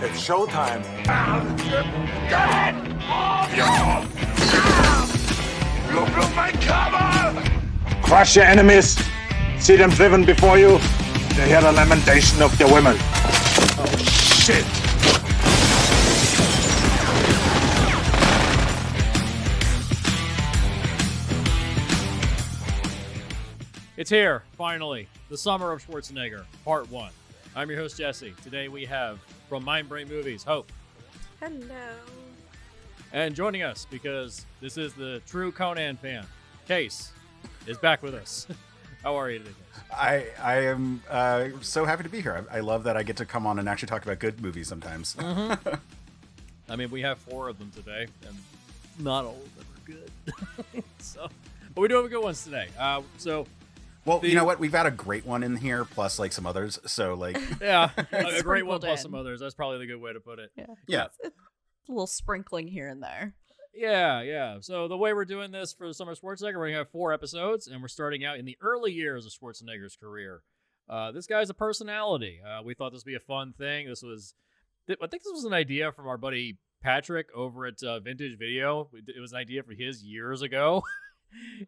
It's showtime. Look my cover! Crush your enemies. See them driven before you. They hear the lamentation of their women. Oh, shit! It's here, finally. The Summer of Schwarzenegger, Part 1. I'm your host, Jesse. Today we have, from Mind Brain Movies, Hope. Hello. And joining us, because this is the true Conan fan, Case is back with us. How are you today, Case? I am so happy to be here. I love that I get to come on and actually talk about good movies sometimes. Mm-hmm. I mean, we have 4 of them today, and not all of them are good. But we do have good ones today. Well, you know what? We've got a great one in here, plus like some others. So like, yeah, a great one plus in. some others. That's probably the good way to put it. Yeah. It's a little sprinkling here and there. Yeah. So the way we're doing this for the Summer of Schwarzenegger, we're going to have 4 episodes, and we're starting out in the early years of Schwarzenegger's career. This guy's a personality. We thought this would be a fun thing. I think this was an idea from our buddy Patrick over at Vintage Video. It was an idea for his years ago.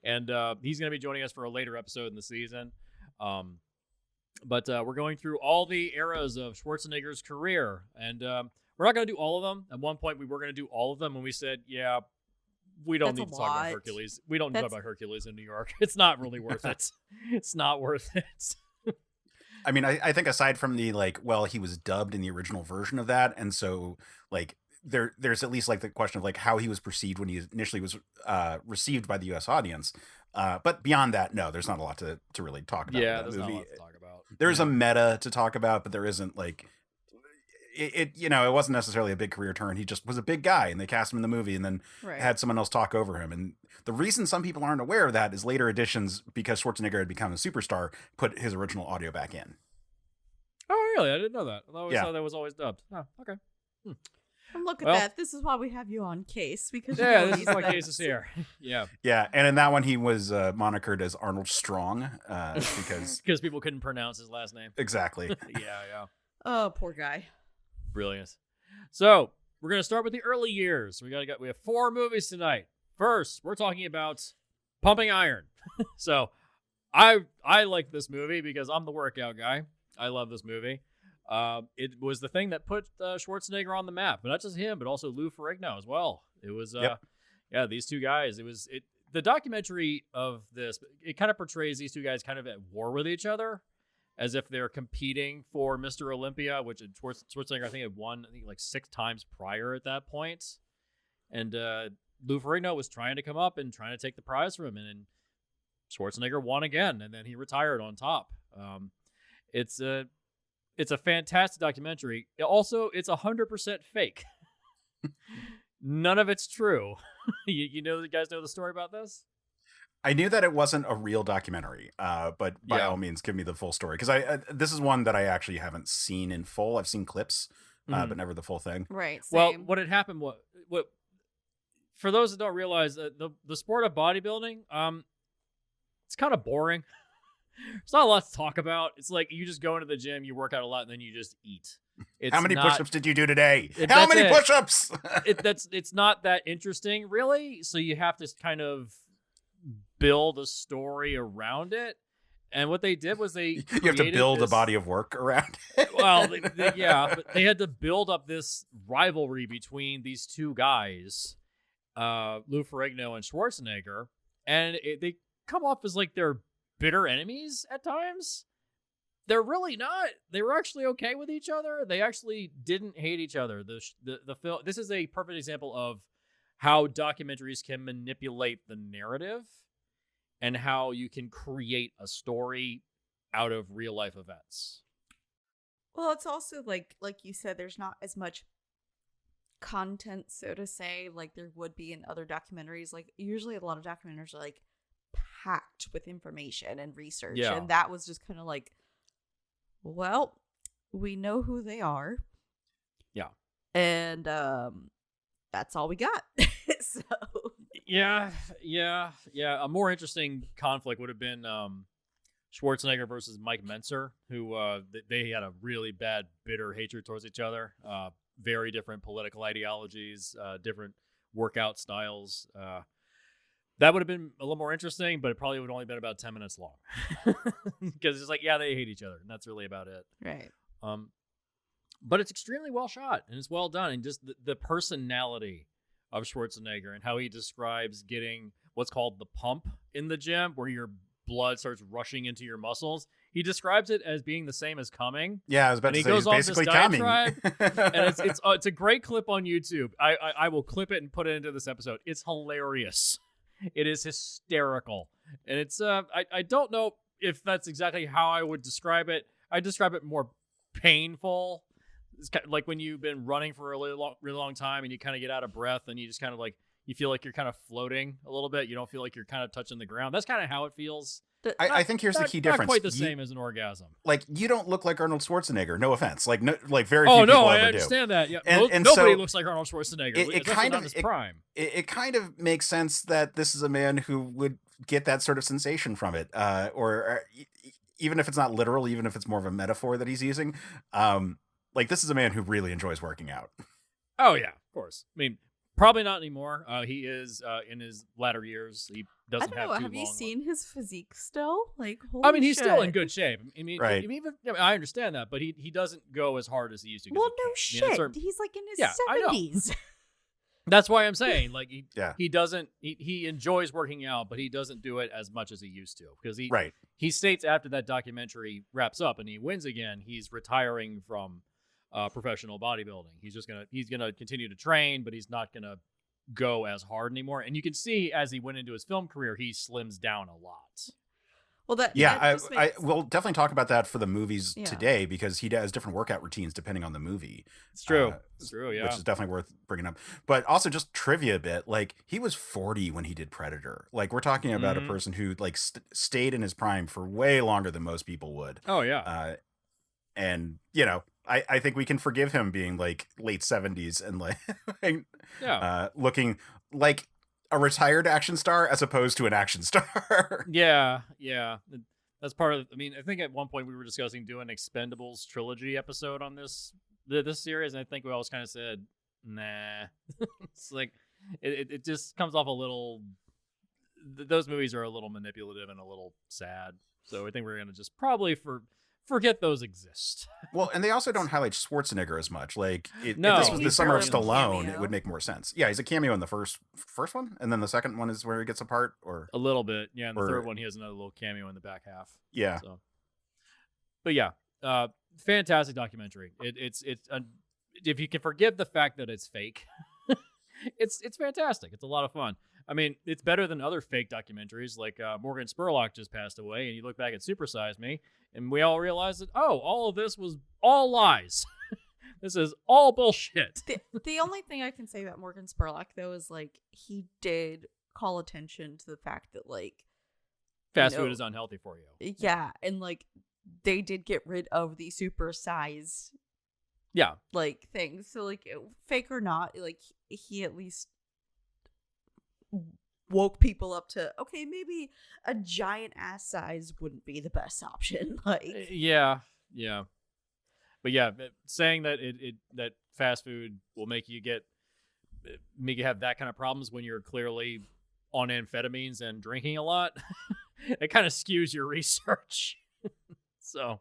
And he's going to be joining us for a later episode in the season. But we're going through all the eras of Schwarzenegger's career. And we're not going to do all of them. At one point, we were going to do all of them. And we said, yeah, we don't need to talk about Hercules. We don't need to talk about Hercules in New York. It's not really worth it. It's not worth it. I mean, I think aside from the he was dubbed in the original version of that. And so there's at least like the question of like how he was perceived when he initially was received by the U.S. audience. But beyond that, no, there's not a lot to really talk about. Yeah, there's not a lot to talk about. There's a meta to talk about, but there isn't like it wasn't necessarily a big career turn. He just was a big guy and they cast him in the movie and then had someone else talk over him. And the reason some people aren't aware of that is later editions, because Schwarzenegger had become a superstar, put his original audio back in. Oh, really? I didn't know that. I always thought that was always dubbed. Oh, okay. And look at that. This is why we have you on, Case. Because this is why Case is here. Yeah. Yeah, and in that one he was monikered as Arnold Strong because people couldn't pronounce his last name. Exactly. Yeah. Oh, poor guy. Brilliant. So we're gonna start with the early years. We have 4 movies tonight. First, we're talking about Pumping Iron. So I like this movie because I'm the workout guy. I love this movie. It was the thing that put Schwarzenegger on the map, but not just him, but also Lou Ferrigno as well. It was, these two guys. The documentary of this, it kind of portrays these two guys kind of at war with each other, as if they're competing for Mr. Olympia, which Schwarzenegger I think had won like 6 times prior at that point, and Lou Ferrigno was trying to come up and trying to take the prize from him, and Schwarzenegger won again, and then he retired on top. It's a fantastic documentary. Also, it's 100% fake. None of it's true. You guys know the story about this? I knew that it wasn't a real documentary, but by all means, give me the full story. Because this is one that I actually haven't seen in full. I've seen clips, but never the full thing. Right. Same. Well, what had happened, what for those that don't realize, the sport of bodybuilding, it's kind of boring. There's not a lot to talk about. It's like you just go into the gym, you work out a lot, and then you just eat. How many push-ups did you do today? How many push-ups? It's not that interesting, really. So you have to kind of build a story around it. And what they did was you have to build a body of work around it. Well, but they had to build up this rivalry between these two guys, Lou Ferrigno and Schwarzenegger, and they come off as like they're bitter enemies at times. They're really not. They were actually okay with each other. They actually didn't hate each other. The film. This is a perfect example of how documentaries can manipulate the narrative and how you can create a story out of real life events. Well, it's also like you said, there's not as much content, so to say, like there would be in other documentaries. Like usually a lot of documentaries are like packed with information and research, and that was just kind of like, well, we know who they are, and that's all we got. So a more interesting conflict would have been Schwarzenegger versus Mike Mentzer, who they had a really bad, bitter hatred towards each other. very different political ideologies, different workout styles. That would have been a little more interesting, but it probably would have only been about 10 minutes long. Because it's like, yeah, they hate each other, and that's really about it. Right. But it's extremely well shot, and it's well done, and just the personality of Schwarzenegger and how he describes getting what's called the pump in the gym, where your blood starts rushing into your muscles. He describes it as being the same as coming. Yeah, I was about to say, goes he's on basically this coming. diatribe, and it's a great clip on YouTube. I will clip it and put it into this episode. It's hilarious. It is hysterical, and it's I don't know if that's exactly how I would describe it. I describe it more painful. It's kind of like when you've been running for a really long time and you kind of get out of breath and you just kind of like, you feel like you're kind of floating a little bit. You don't feel like you're kind of touching the ground. That's kind of how it feels. I think here's the key difference. Not quite the same as an orgasm. Like, you don't look like Arnold Schwarzenegger. No offense. Like, no, like very few people people ever I understand do. that. Yeah, and nobody so looks like Arnold Schwarzenegger. It kind of his prime. It kind of makes sense that this is a man who would get that sort of sensation from it, or even if it's not literal, even if it's more of a metaphor that he's using. Like, this is a man who really enjoys working out. Oh yeah, of course. I mean, probably not anymore. He is in his latter years. He doesn't have too long. Have you seen his physique still? Like, I mean, he's shit. still in good shape. I mean, right. I understand that, but he doesn't go as hard as he used to. Well, no shit. He's like in his 70s. That's why I'm saying, like, he doesn't. He enjoys working out, but he doesn't do it as much as he used to, because he states after that documentary wraps up and he wins again, he's retiring from professional bodybuilding. He's gonna continue to train, but he's not gonna go as hard anymore. And you can see as he went into his film career, he slims down a lot. Well, I will definitely talk about that for the movies today, because he does different workout routines depending on the movie. It's true. It's true. Yeah, which is definitely worth bringing up. But also, just trivia a bit, like, he was 40 when he did Predator. Like, we're talking about a person who like stayed in his prime for way longer than most people would. Oh yeah. And you know, I think we can forgive him being like late 70s and like looking like a retired action star as opposed to an action star. Yeah. That's part of. I mean, I think at one point we were discussing doing Expendables trilogy episode on this series, and I think we always kind of said, nah. It's like it just comes off a little. Those movies are a little manipulative and a little sad, so I think we're gonna just probably forget those exist. Well, and they also don't highlight Schwarzenegger as much. Like, if No, this was the summer of barely in the Stallone, cameo. it would make more sense. Yeah, he's a cameo in the first one, and then the second one is where he gets a part, or A little bit, yeah. And the third one, he has another little cameo in the back half. yeah. So, but yeah, fantastic documentary. It's if you can forgive the fact that it's fake, it's fantastic. It's a lot of fun. I mean, it's better than other fake documentaries, like Morgan Spurlock just passed away, and you look back at Super Size Me, and we all realize that, all of this was all lies. This is all bullshit. The only thing I can say about Morgan Spurlock, though, is like he did call attention to the fact that like Fast food is unhealthy for you. Yeah, and like they did get rid of the super size like things. So like fake or not, like he at least woke people up to, okay, maybe a giant ass size wouldn't be the best option. Like yeah. But yeah, saying that that fast food will make you have that kind of problems when you're clearly on amphetamines and drinking a lot, it kind of skews your research. So,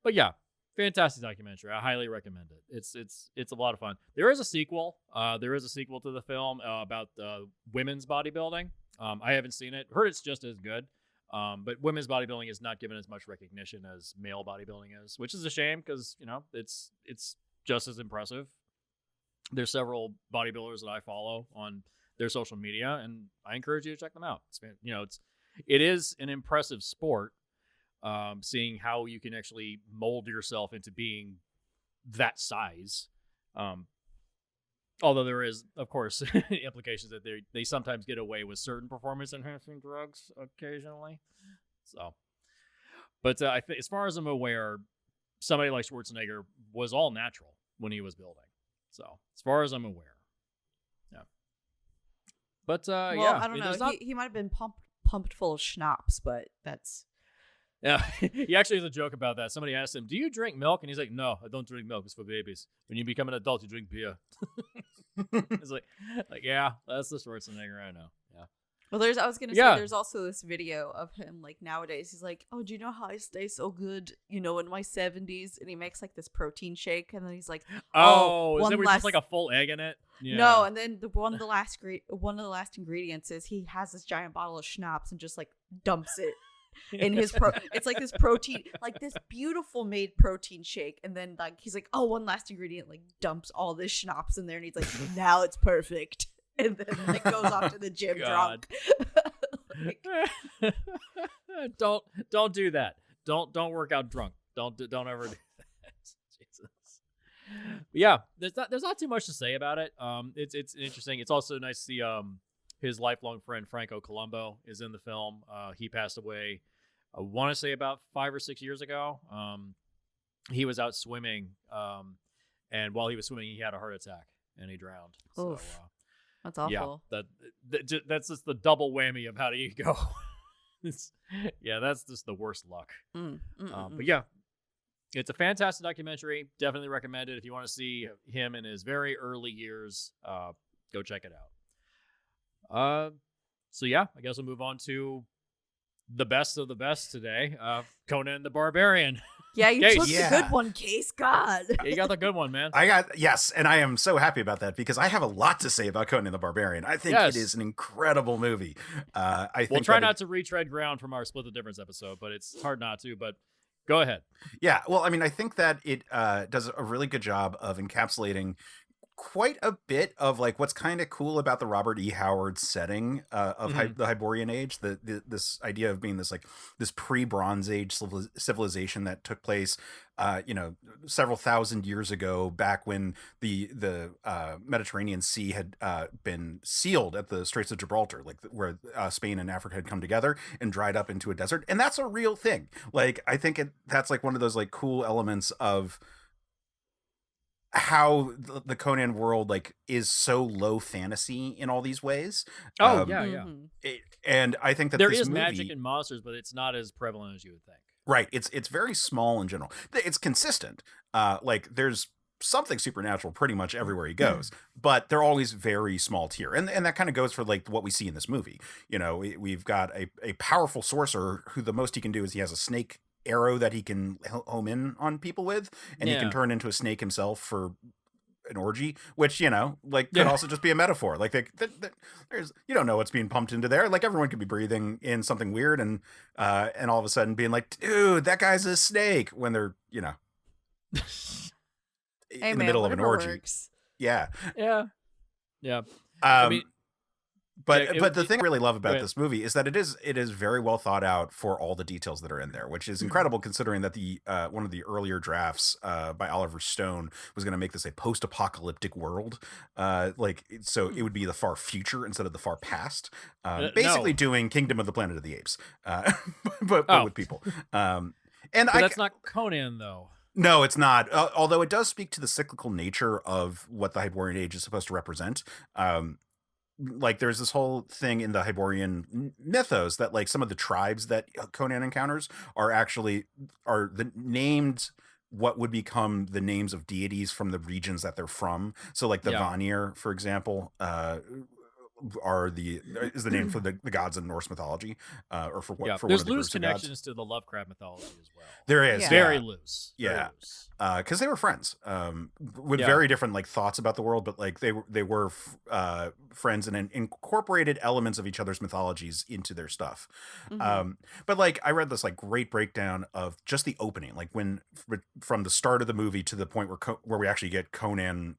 but yeah, fantastic documentary. I highly recommend it. It's a lot of fun. There is a sequel. There is a sequel to the film about women's bodybuilding. I haven't seen it. Heard it's just as good. But women's bodybuilding is not given as much recognition as male bodybuilding is, which is a shame because, it's just as impressive. There's several bodybuilders that I follow on their social media, and I encourage you to check them out. It is an impressive sport, seeing how you can actually mold yourself into being that size. Although there is, of course, implications that they sometimes get away with certain performance-enhancing drugs occasionally. So, but I think, as far as I'm aware, somebody like Schwarzenegger was all natural when he was building. So, as far as I'm aware, yeah. But I don't know. He might have been pumped full of schnapps, but that's Yeah, he actually has a joke about that. Somebody asked him, "Do you drink milk?" And he's like, "No, I don't drink milk. It's for babies. When you become an adult, you drink beer." It's like, yeah, that's the Schwarzenegger I know. Yeah. Well, I was gonna say, there's also this video of him like nowadays. He's like, "Oh, do you know how I stay so good? You know, in my 70s," and he makes like this protein shake, and then he's like, "Oh, is it just like a full egg in it?" Yeah. No, and then one of the last ingredients is he has this giant bottle of schnapps and just like dumps it in his it's like this protein, like this beautiful made protein shake, and then like he's like, "Oh, one last ingredient," like dumps all this schnapps in there, and he's like, "Now it's perfect." And then like goes off to the gym drunk. Don't do that. Don't work out drunk. Don't ever do that. Jesus. But yeah, there's not too much to say about it. It's interesting. It's also nice to see his lifelong friend Franco Columbo is in the film. He passed away, I want to say about 5 or 6 years ago. He was out swimming, and while he was swimming, he had a heart attack and he drowned. Oof. So, that's awful. Yeah, that's just the double whammy of how do you go. That's just the worst luck. But yeah, it's a fantastic documentary. Definitely recommend it if you want to see him in his very early years. Go check it out. So yeah, I guess we'll move on to the best of the best today. Conan the Barbarian. Yeah, you took the good one, Case. God. Yeah, you got the good one, man. Yes, and I am so happy about that because I have a lot to say about Conan the Barbarian. I think it is an incredible movie. We'll try not to retread ground from our Split the Difference episode, but it's hard not to. But go ahead. Yeah, well, I mean, I think that it does a really good job of encapsulating quite a bit of like what's kind of cool about the Robert E. Howard setting of the Hyborian Age, this idea of being this pre-Bronze Age civilization that took place, several thousand years ago, back when the Mediterranean Sea had been sealed at the Straits of Gibraltar, like where Spain and Africa had come together and dried up into a desert, and that's a real thing. Like I think that's like one of those like cool elements of how the Conan world like is so low fantasy in all these ways. And I think that there this is movie, magic and monsters, but it's not as prevalent as you would think. Right. It's very small in general. It's consistent. Like there's something supernatural pretty much everywhere he goes, but they're always very small tier. And that kind of goes for like what we see in this movie. You know, we've got a powerful sorcerer who the most he can do is he has a snake arrow that he can home in on people with, and he can turn into a snake himself for an orgy, which could also just be a metaphor. Like there's you don't know what's being pumped into there. Like everyone could be breathing in something weird and all of a sudden being like, dude, that guy's a snake, when they're in the middle of an orgy. Works. Yeah. I mean, But the thing I really love about this movie is that it is very well thought out for all the details that are in there, which is incredible considering that the one of the earlier drafts by Oliver Stone was going to make this a post-apocalyptic world, so it would be the far future instead of the far past, basically doing Kingdom of the Planet of the Apes, but with people. But that's not Conan though. No, it's not. Although it does speak to the cyclical nature of what the Hyborian Age is supposed to represent. Like there's this whole thing in the Hyborian mythos that like some of the tribes that Conan encounters are the named what would become the names of deities from the regions that they're from. So like the Vanir, for example, is the name for the gods in Norse mythology, or for what? For there's one of the loose connections gods. to the Lovecraft mythology as well. There is very loose. Yeah, because they were friends, with very different like thoughts about the world, but like they were friends and incorporated elements of each other's mythologies into their stuff. But like I read this like great breakdown of just the opening, like from the start of the movie to the point where we actually get Conan.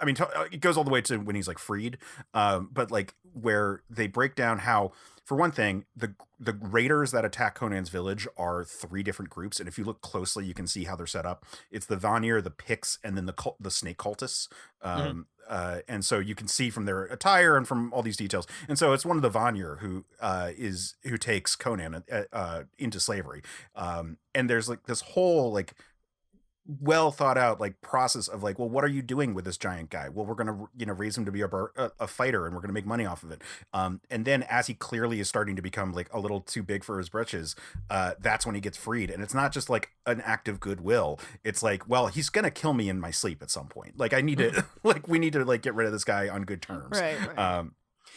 I mean, it goes all the way to when he's like freed, but like where they break down how, for one thing, the raiders that attack Conan's village are 3 different groups, and if you look closely, you can see how they're set up. It's the Vanir, the Picts, and then the snake cultists. And so you can see from their attire and from all these details. And so it's one of the Vanir who takes Conan into slavery. And there's like this whole like well thought out like process of like, well, what are you doing with this giant guy? Well, we're gonna raise him to be a fighter, and we're gonna make money off of it. And then as he clearly is starting to become like a little too big for his britches, that's when he gets freed. And it's not just like an act of goodwill. It's like, well, he's gonna kill me in my sleep at some point. Like I need to like we need to like get rid of this guy on good terms. Right.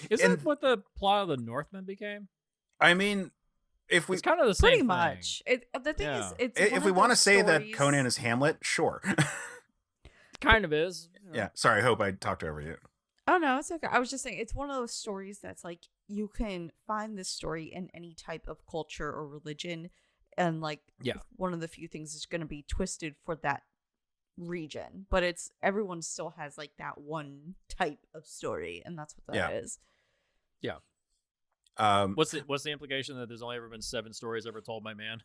Isn't that what the plot of the Northman became? I mean, if we It's kind of the same Pretty thing. much. The thing is, it's if we want to say that Conan is Hamlet, sure. Kind of is. Yeah. Sorry. I hope I talked over you. Oh no, it's okay. I was just saying it's one of those stories that's like you can find this story in any type of culture or religion, and like one of the few things is going to be twisted for that region, but it's everyone still has like that one type of story, and that's what that is. Yeah. What's the implication that there's only ever been 7 stories ever told by man?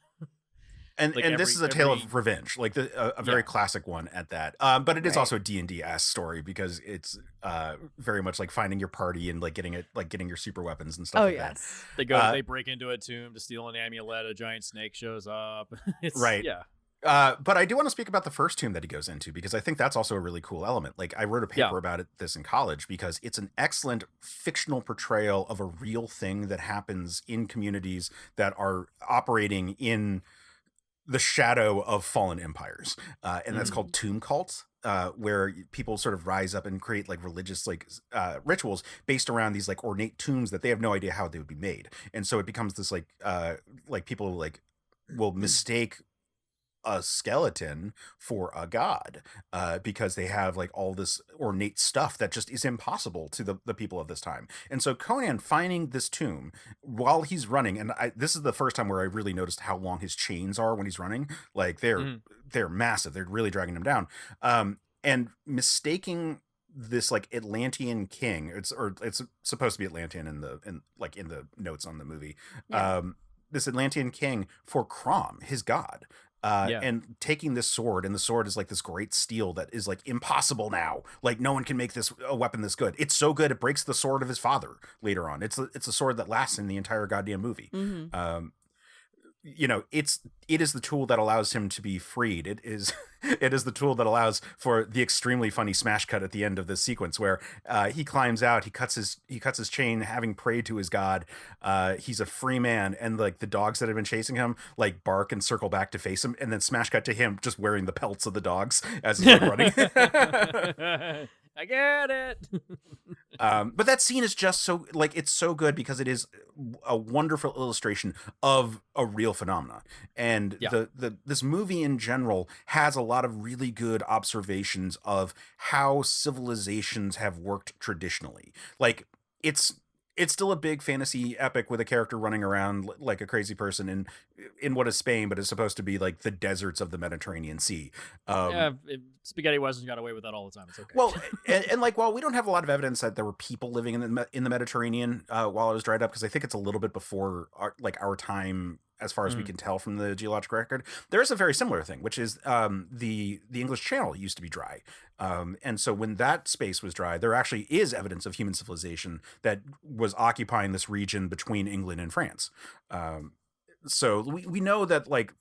And like and this is a tale of revenge, like a very classic one at that. But it is also a D&D-esque story because it's very much like finding your party and like getting your super weapons and stuff that. They break into a tomb to steal an amulet. A giant snake shows up. Right. Yeah. But I do want to speak about the first tomb that he goes into because I think that's also a really cool element. Like I wrote a paper about this in college because it's an excellent fictional portrayal of a real thing that happens in communities that are operating in the shadow of fallen empires. And that's called tomb cults. Where people sort of rise up and create like religious like rituals based around these like ornate tombs that they have no idea how they would be made. And so it becomes this like people like will mistake a skeleton for a god because they have like all this ornate stuff that just is impossible to the people of this time. And so Conan finding this tomb while he's running, and this is the first time where I really noticed how long his chains are when he's running. Like they're massive. They're really dragging him down. And mistaking this like Atlantean king, it's supposed to be Atlantean in the notes on the movie. This Atlantean king for Crom, his god. And taking this sword, and the sword is like this great steel that is like impossible now. Like no one can make a weapon this good. It's so good it breaks the sword of his father later on. It's a sword that lasts in the entire goddamn movie. It is the tool that allows him to be freed. It is the tool that allows for the extremely funny smash cut at the end of this sequence where he climbs out, he cuts his chain, having prayed to his god. He's a free man, and like the dogs that have been chasing him like bark and circle back to face him, and then smash cut to him just wearing the pelts of the dogs as he's like running. I get it. But that scene is just so like it's so good because it is a wonderful illustration of a real phenomena. And this movie in general has a lot of really good observations of how civilizations have worked traditionally. Like it's still a big fantasy epic with a character running around like a crazy person in what is Spain, but is supposed to be like the deserts of the Mediterranean Sea. Spaghetti Westerns got away with that all the time. It's okay. Well, and like while we don't have a lot of evidence that there were people living in the Mediterranean while it was dried up, because I think it's a little bit before our time as far as we can tell from the geological record, there is a very similar thing, which is the English Channel used to be dry. And so when that space was dry, there actually is evidence of human civilization that was occupying this region between England and France. So we know that like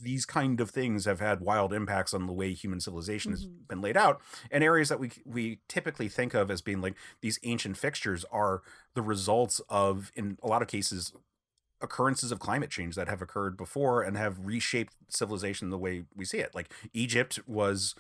these kind of things have had wild impacts on the way human civilization has been laid out, and areas that we typically think of as being like these ancient fixtures are the results of, in a lot of cases, occurrences of climate change that have occurred before and have reshaped civilization the way we see it. Like Egypt was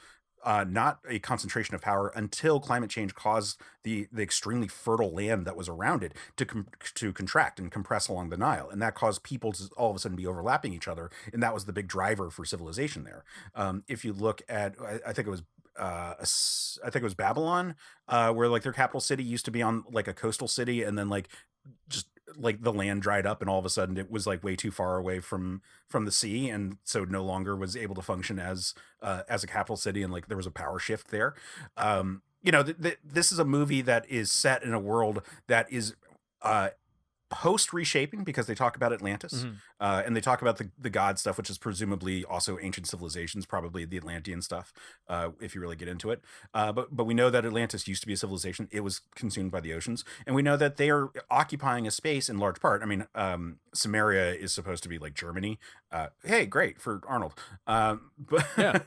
not a concentration of power until climate change caused the extremely fertile land that was around it to contract and compress along the Nile, and that caused people to all of a sudden be overlapping each other, and that was the big driver for civilization there. If you look at, I think it was Babylon, where like their capital city used to be on like a coastal city, and then like just like the land dried up, and all of a sudden it was like way too far away from the sea, and so no longer was able to function as a capital city, and like there was a power shift there. This is a movie that is set in a world that is post reshaping, because they talk about Atlantis, and they talk about the god stuff, which is presumably also ancient civilizations, probably the Atlantean stuff, if you really get into it. But we know that Atlantis used to be a civilization. It was consumed by the oceans, and we know that they are occupying a space in large part. I mean, Samaria is supposed to be like Germany. Hey, great for Arnold. But Yeah.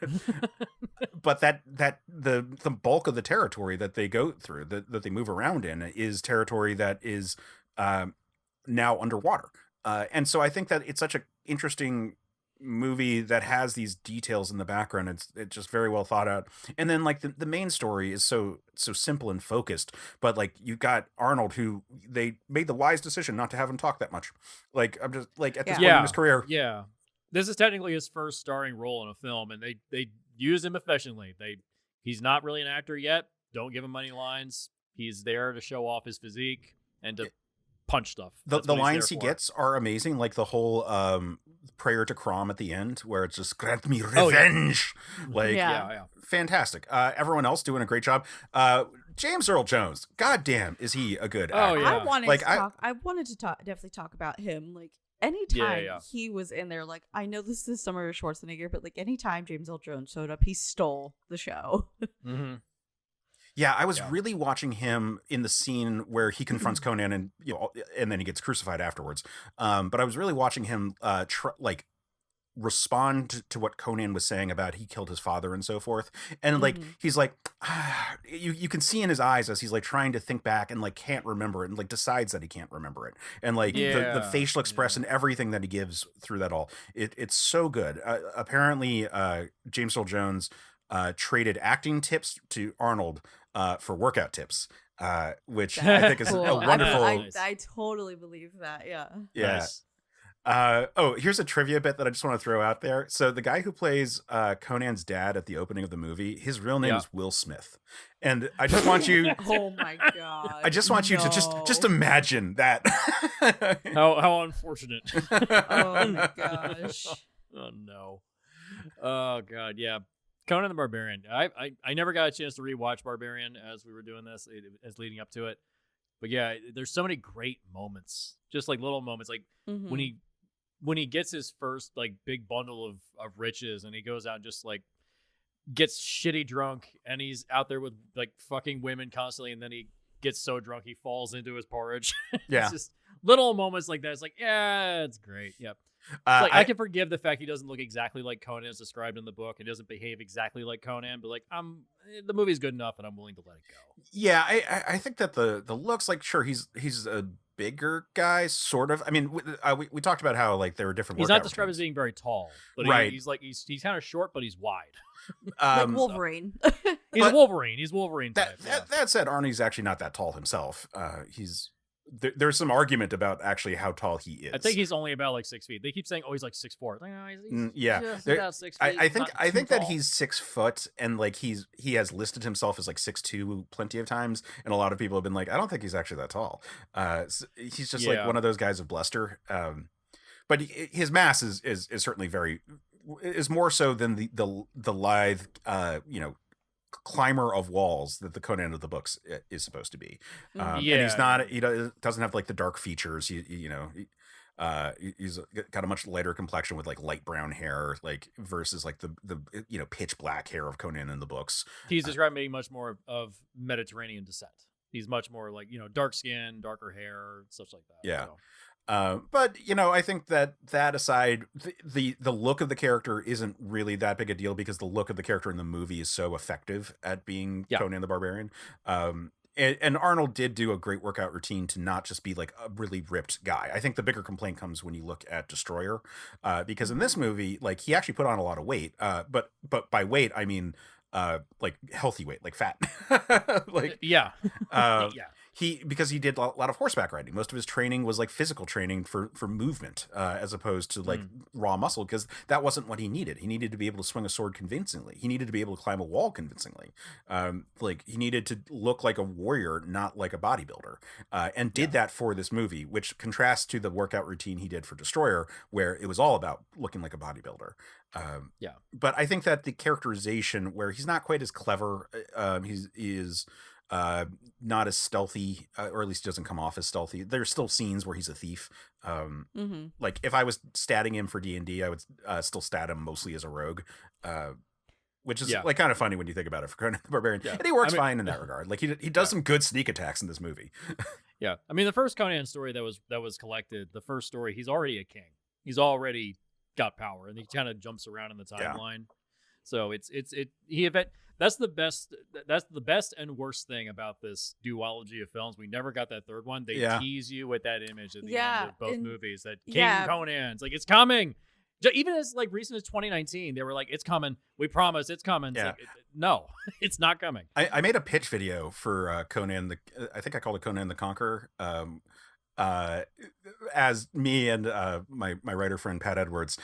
but that the bulk of the territory that they go through, that they move around in, is territory that is now underwater. And so I think that it's such an interesting movie that has these details in the background. It's just very well thought out. And then like the main story is so simple and focused, but like you got Arnold, who they made the wise decision not to have him talk that much. Like I'm just like at this point in his career. Yeah. This is technically his first starring role in a film, and they use him efficiently. He's not really an actor yet. Don't give him any lines. He's there to show off his physique and to punch stuff. The lines he gets are amazing, like the whole prayer to Crom at the end, where it's just grant me revenge. Like fantastic. Everyone else doing a great job. James Earl Jones, goddamn, is he a good actor? yeah. I wanted to definitely talk about him. Like anytime he was in there, like I know this is Summer of Schwarzenegger, but like anytime James Earl Jones showed up, he stole the show. Yeah, I was really watching him in the scene where he confronts Conan, and and then he gets crucified afterwards. But I was really watching him respond to what Conan was saying about he killed his father and so forth. And like he's like, you can see in his eyes as he's like trying to think back and like can't remember it, and like decides that he can't remember it. And like the facial expression, everything that he gives through that all, it's so good. Apparently, James Earl Jones traded acting tips to Arnold for workout tips, which I think is cool. a wonderful. I totally believe that. Yeah. Nice. Here's a trivia bit that I just want to throw out there. So the guy who plays Conan's dad at the opening of the movie, his real name is Will Smith, and I just want you. Oh my god! I just want you to just imagine that. How unfortunate. Oh my gosh. Oh no. Oh god, yeah. Conan the Barbarian. I never got a chance to rewatch Barbarian as we were doing this, as leading up to it. But yeah, there's so many great moments, just like little moments, like when he gets his first like big bundle of riches, and he goes out and just like gets shitty drunk, and he's out there with like fucking women constantly, and then he gets so drunk he falls into his porridge. Yeah, it's just little moments like that. It's like, yeah, it's great. Yep. Like, I can forgive the fact he doesn't look exactly like Conan as described in the book. He doesn't behave exactly like Conan, but like the movie's good enough, and I'm willing to let it go. Yeah, I think that the looks, like, sure, he's a bigger guy, sort of. I mean, we talked about how like there were different. He's not described as being very tall, but he's kind of short, but he's wide. Like Wolverine. He's Wolverine. He's Wolverine type. That said, Arnie's actually not that tall himself. There's some argument about actually how tall he is. I think he's only about like 6 feet. They keep saying, "Oh, he's like 6'4". Like, no, he's just about 6 feet. I think that he's 6 foot, and like he has listed himself as like 6'2" plenty of times, and a lot of people have been like, I don't think he's actually that tall. So he's just like one of those guys of bluster. But his mass is certainly is more so than the lithe climber of walls that the Conan of the books is supposed to be. And he's not, doesn't have like the dark features. He's got a much lighter complexion with like light brown hair, like versus like the pitch black hair of Conan in the books. He's described being much more of Mediterranean descent. He's much more like, dark skin, darker hair, such like that. Yeah. So. But I think that aside, the look of the character isn't really that big a deal, because the look of the character in the movie is so effective at being Conan the Barbarian. And Arnold did do a great workout routine to not just be like a really ripped guy. I think the bigger complaint comes when you look at Destroyer, because in this movie, like, he actually put on a lot of weight. But by weight, I mean like healthy weight, like fat. Like because he did a lot of horseback riding. Most of his training was like physical training for movement, as opposed to like raw muscle, because that wasn't what he needed. He needed to be able to swing a sword convincingly. He needed to be able to climb a wall convincingly. Like, he needed to look like a warrior, not like a bodybuilder, and did that for this movie, which contrasts to the workout routine he did for Destroyer, where it was all about looking like a bodybuilder. But I think that the characterization, where he's not quite as clever, he is not as stealthy, or at least doesn't come off as stealthy. There's still scenes where he's a thief. Like if I was statting him for D&D, I would still stat him mostly as a rogue, which is like kind of funny when you think about it for Conan the Barbarian. Yeah. And he works fine in that regard. Like he does some good sneak attacks in this movie. Yeah, I mean the first Conan story that was collected, the first story, he's already a king. He's already got power, and he kind of jumps around in the timeline. So that's the best and worst thing about this duology of films. We never got that third one. They tease you with that image at the end of both movies that King Conan's like, it's coming. Even as like recent as 2019, they were like, it's coming. We promise it's coming. It's like, no, it's not coming. I made a pitch video for Conan. I think I called it Conan the Conqueror. As me and my writer friend Pat Edwards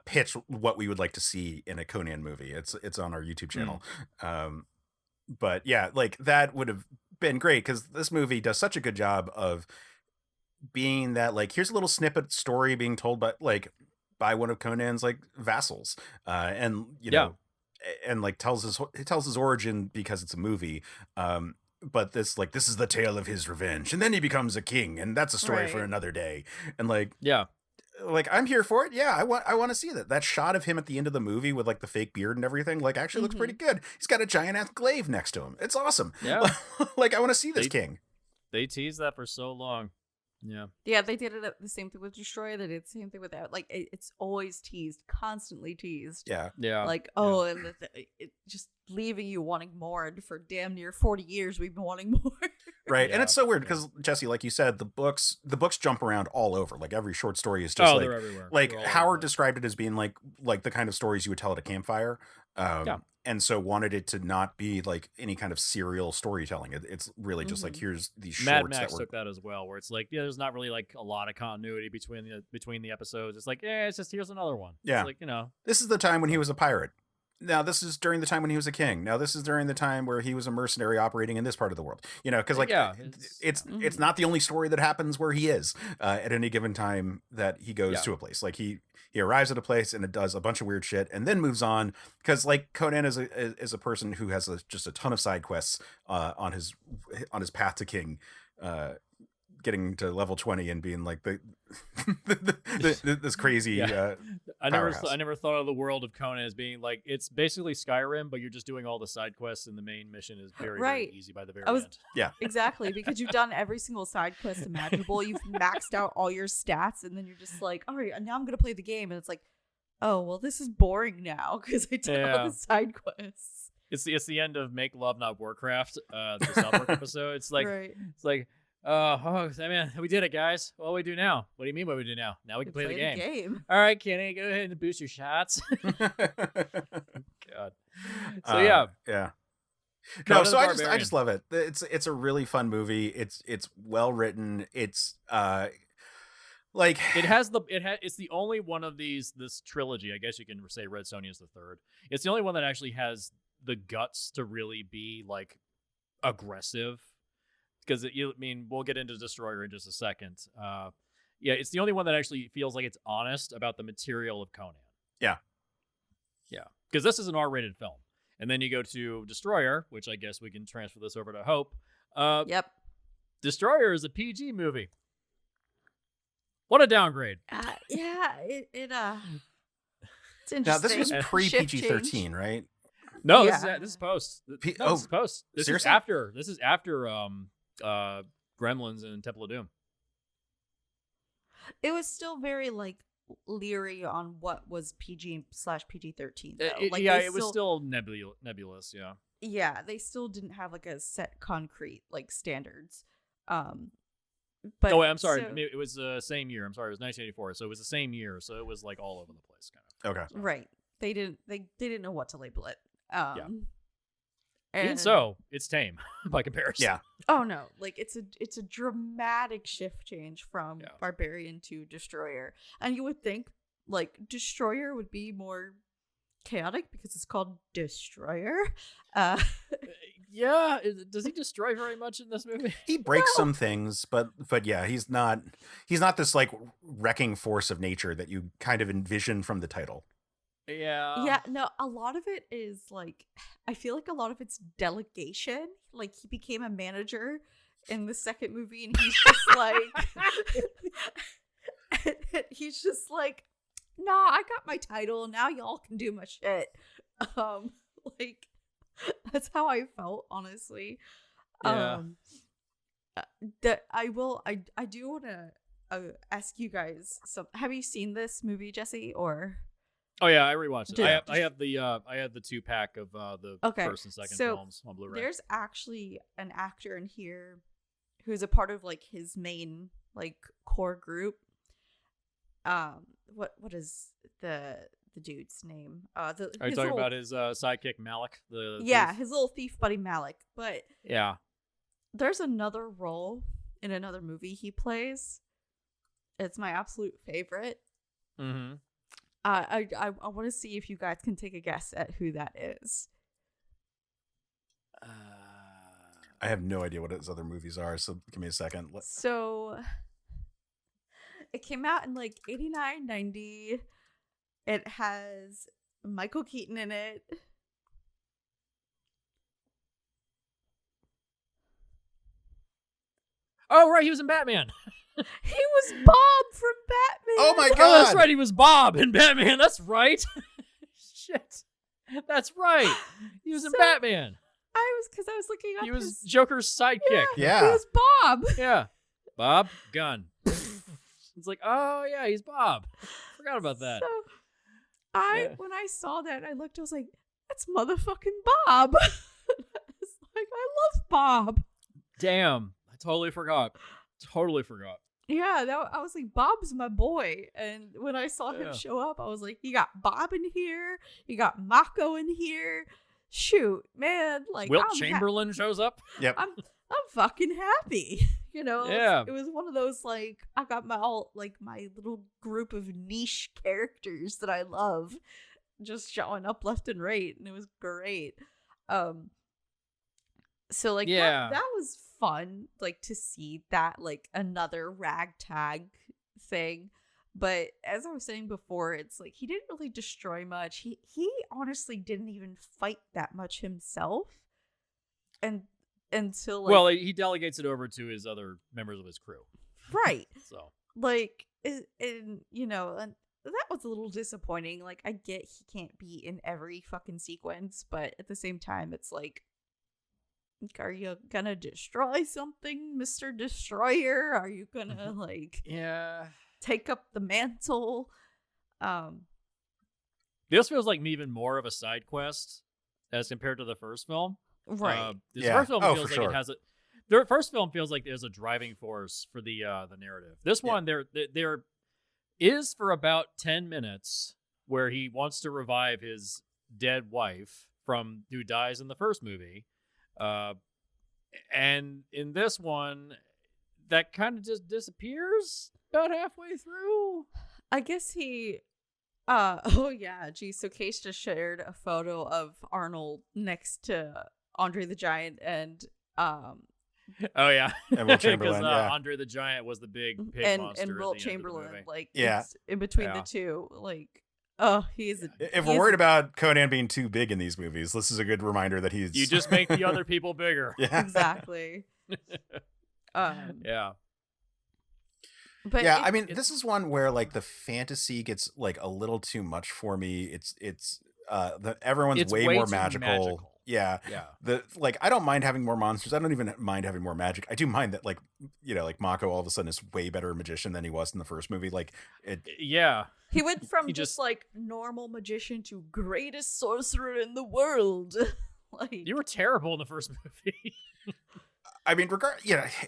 pitch what we would like to see in a Conan movie. It's on our YouTube channel. But yeah, like that would have been great because this movie does such a good job of being that like, here's a little snippet story being told by one of Conan's like vassals, and you know, and like tells his origin because it's a movie. But this is the tale of his revenge, and then he becomes a king, and that's a story for another day. And like I'm here for it. Yeah, I want to see that shot of him at the end of the movie with like the fake beard and everything. Like actually looks pretty good. He's got a giant ass glaive next to him. It's awesome. Yeah, like I want to see this king. They teased that for so long. Yeah, they did it the same thing with Destroyer. They did the same thing with that. Like it's always teased, constantly teased. Yeah. Like and it just leaving you wanting more. And for damn near 40 years, we've been wanting more. Right, and it's so weird because Jesse, like you said, the books jump around all over. Like every short story is just they're everywhere. Like Howard described it as being like the kind of stories you would tell at a campfire. And so wanted it to not be like any kind of serial storytelling. It's really just like, here's these shorts. Mad Max took that as well, where it's like, there's not really like a lot of continuity between the episodes. It's like, it's just here's another one. Yeah, it's like, this is the time when he was a pirate. Now this is during the time when he was a king. Now this is during the time where he was a mercenary operating in this part of the world. Because like it's not the only story that happens where he is at any given time that he goes to a place. Like he arrives at a place and it does a bunch of weird shit and then moves on, because like Conan is a person who has just a ton of side quests on his path to king, getting to level 20 and being like this crazy I never thought of the world of Conan as being like, it's basically Skyrim, but you're just doing all the side quests and the main mission is very, very easy by the very end. Yeah, exactly, because you've done every single side quest imaginable. You've maxed out all your stats, and then you're just like, all right, now I'm gonna play the game, and it's like, oh well, this is boring now because I did all the side quests. It's the end of Make Love Not Warcraft, the South Park episode. It's like it's like, I mean, we did it, guys. What do we do now? What do you mean what we do now? Now we can play the game. All right, Kenny, go ahead and boost your shots. God. So yeah. No, so I just love it. It's a really fun movie. It's well written. It's like it's the only one of this trilogy. I guess you can say Red Sonja is the third. It's the only one that actually has the guts to really be like aggressive. Because we'll get into Destroyer in just a second. It's the only one that actually feels like it's honest about the material of Conan. Yeah. Because this is an R-rated film, and then you go to Destroyer, which I guess we can transfer this over to Hope. Yep. Destroyer is a PG movie. What a downgrade. It's interesting. Now this was pre PG-13, right? No, this is post. This is post. This seriously? is after Gremlins and Temple of Doom. It was still very like leery on what was PG/PG-13 though. It was still nebulous. Yeah, they still didn't have like a set concrete like standards. But I'm sorry. It was the same year. I'm sorry. It was 1984, so it was the same year. So it was like all over the place, kind of. Okay. Right. They didn't know what to label it. And so it's tame by comparison. Yeah. Oh no, like it's a dramatic shift change from Barbarian to Destroyer, and you would think like Destroyer would be more chaotic because it's called Destroyer. Yeah, does he destroy very much in this movie? He breaks some things, but yeah, he's not this like wrecking force of nature that you kind of envision from the title. Yeah, no, a lot of it is like, I feel like a lot of it's delegation. Like, he became a manager in the second movie, and he's just like, he's just like, nah, I got my title. Now y'all can do my shit. Like, that's how I felt, honestly. Yeah. That I do want to ask you guys. So, have you seen this movie, Jesse? Or Oh yeah, I rewatched it. Yeah. I have the 2-pack of the first and second films on Blu-ray. There's actually an actor in here who's a part of like his main like core group. What is the dude's name? Are you talking about his sidekick Malik? His little thief buddy Malik. But yeah, there's another role in another movie he plays. It's my absolute favorite. Mm-hmm. I want to see if you guys can take a guess at who that is. I have no idea what his other movies are, so give me a second. So it came out in like 89, 90. It has Michael Keaton in it. Oh right, he was in Batman. He was Bob from Batman. Oh my Oh, god! that's right. He was Bob in Batman. That's right. Shit, that's right. He was in So- Batman. I was looking up. He was his- Joker's sidekick. Yeah. He was Bob. Yeah. Bob Gunn. It's like, oh yeah, he's Bob. Forgot about that. So Yeah. when I saw that, I looked. I was like, "That's motherfucking Bob." It's like, I love Bob. Damn, I totally forgot. Yeah, I was like, Bob's my boy. And when I saw him Yeah. show up, I was like, you got Bob in here, you got Mako in here. Shoot, man, like Wilt I'm Chamberlain shows up. Yep. I'm fucking happy. You know, Yeah. It was one of those like I got my my little group of niche characters that I love just showing up left and right, and it was great. So like Yeah. that was fun, like to see that like another ragtag thing. But as I was saying before, it's like he didn't really destroy much. He honestly didn't even fight that much himself. And until like Well, he delegates it over to his other members of his crew. right. So Like and you know, and that was a little disappointing. Like I get he can't be in every fucking sequence, but at the same time it's like, are you gonna destroy something, Mr. Destroyer? Are you gonna like yeah, take up the mantle? this feels like even more of a side quest as compared to the first film. Right. This Yeah. first film Oh, feels for like sure. it has a. The first film feels like there's a driving force for the narrative. This Yeah. one, there is for about 10 minutes where he wants to revive his dead wife from who dies in the first movie, and in this one, that kind of just disappears about halfway through. I guess he oh yeah, geez, so Case just shared a photo of Arnold next to Andre the Giant and Oh yeah, And Wilt Chamberlain, because yeah. Andre the Giant was the big pig and monster. at Wilt the end of the Chamberlain, movie. like Yeah. it's in between Yeah. the two, like he's a, If we're worried about Conan being too big in these movies, this is a good reminder that he's. You just make the other people bigger. yeah. exactly. Yeah. But Yeah, I mean, this is one where like the fantasy gets like a little too much for me. It's everyone's It's way way more too magical. magical. Yeah. Yeah. I don't mind having more monsters. I don't even mind having more magic. I do mind that like Mako all of a sudden is way better magician than he was in the first movie. Like it Yeah. he went from he just just- like normal magician to greatest sorcerer in the world. Like You were terrible in the first movie. I mean,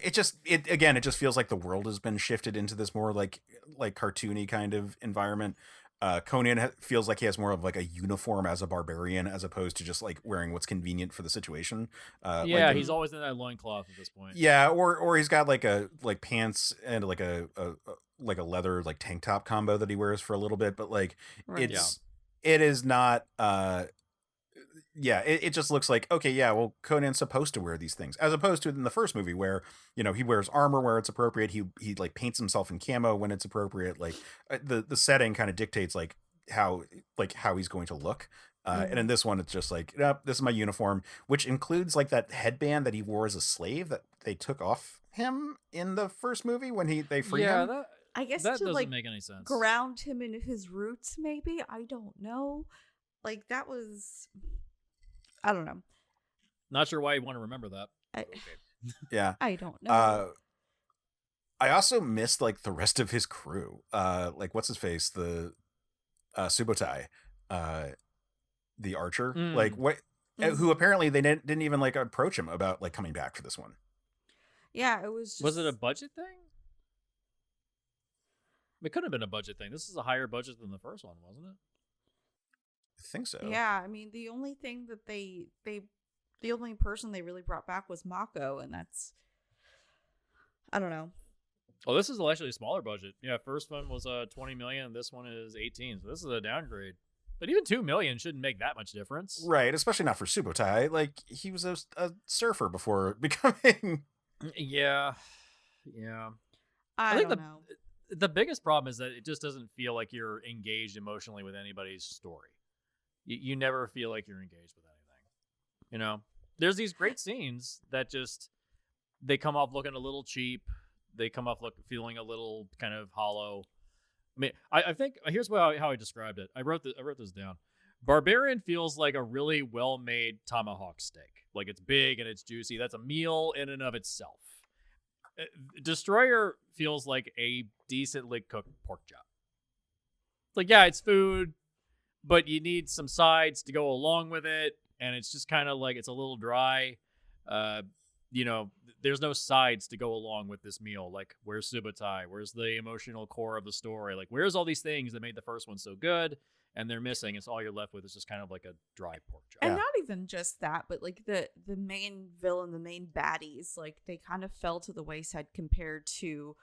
it just feels like the world has been shifted into this more like cartoony kind of environment. Conan feels like he has more of like a uniform as a barbarian as opposed to just like wearing what's convenient for the situation. Yeah, he's always in that loincloth at this point. Yeah, or he's got like pants and like a leather like tank top combo that he wears for a little bit, but like Right. it is not it just looks like, okay, yeah, well, Conan's supposed to wear these things, as opposed to in the first movie where, he wears armor where it's appropriate. He like paints himself in camo when it's appropriate. Like the setting kind of dictates like how he's going to look. And in this one, it's just like, nope, this is my uniform, which includes like that headband that he wore as a slave that they took off him in the first movie when they freed him. I guess that to doesn't like make any sense. ground him in his roots, maybe. I don't know. Like that was, I don't know. Not sure why you want to remember that. Yeah, I don't know. I also missed like the rest of his crew. Like what's his face, the Subotai, the archer, like what, who apparently they didn't even like approach him about like coming back for this one. Yeah, it was. Just... Was it a budget thing? It could have been a budget thing. This is a higher budget than the first one, wasn't it? I think so. Yeah, I mean, the only thing that the only person they really brought back was Mako, and that's, I don't know. Oh, this is actually a smaller budget. Yeah, first one was 20 million. This one is 18. So this is a downgrade. But even 2 million shouldn't make that much difference. Right, especially not for Subotai. Like, he was a surfer before becoming... Yeah. I think don't know. The biggest problem is that it just doesn't feel like you're engaged emotionally with anybody's story. You never feel like you're engaged with anything. You know? There's these great scenes that just... They come off looking a little cheap. They come off feeling a little kind of hollow. I mean, I think here's how I described it. I wrote this down. Barbarian feels like a really well-made tomahawk steak. Like it's big and it's juicy. That's a meal in and of itself. Destroyer feels like a decently cooked pork chop. Like, yeah, it's food, but you need some sides to go along with it, and it's just kind of like it's a little dry. You know, there's no sides to go along with this meal. Like, where's Subotai? Where's the emotional core of the story? Like, where's all these things that made the first one so good? And they're missing. It's all you're left with is just kind of like a dry pork chop. And not even just that, but like the main villain, the main baddies, like they kind of fell to the wayside compared to,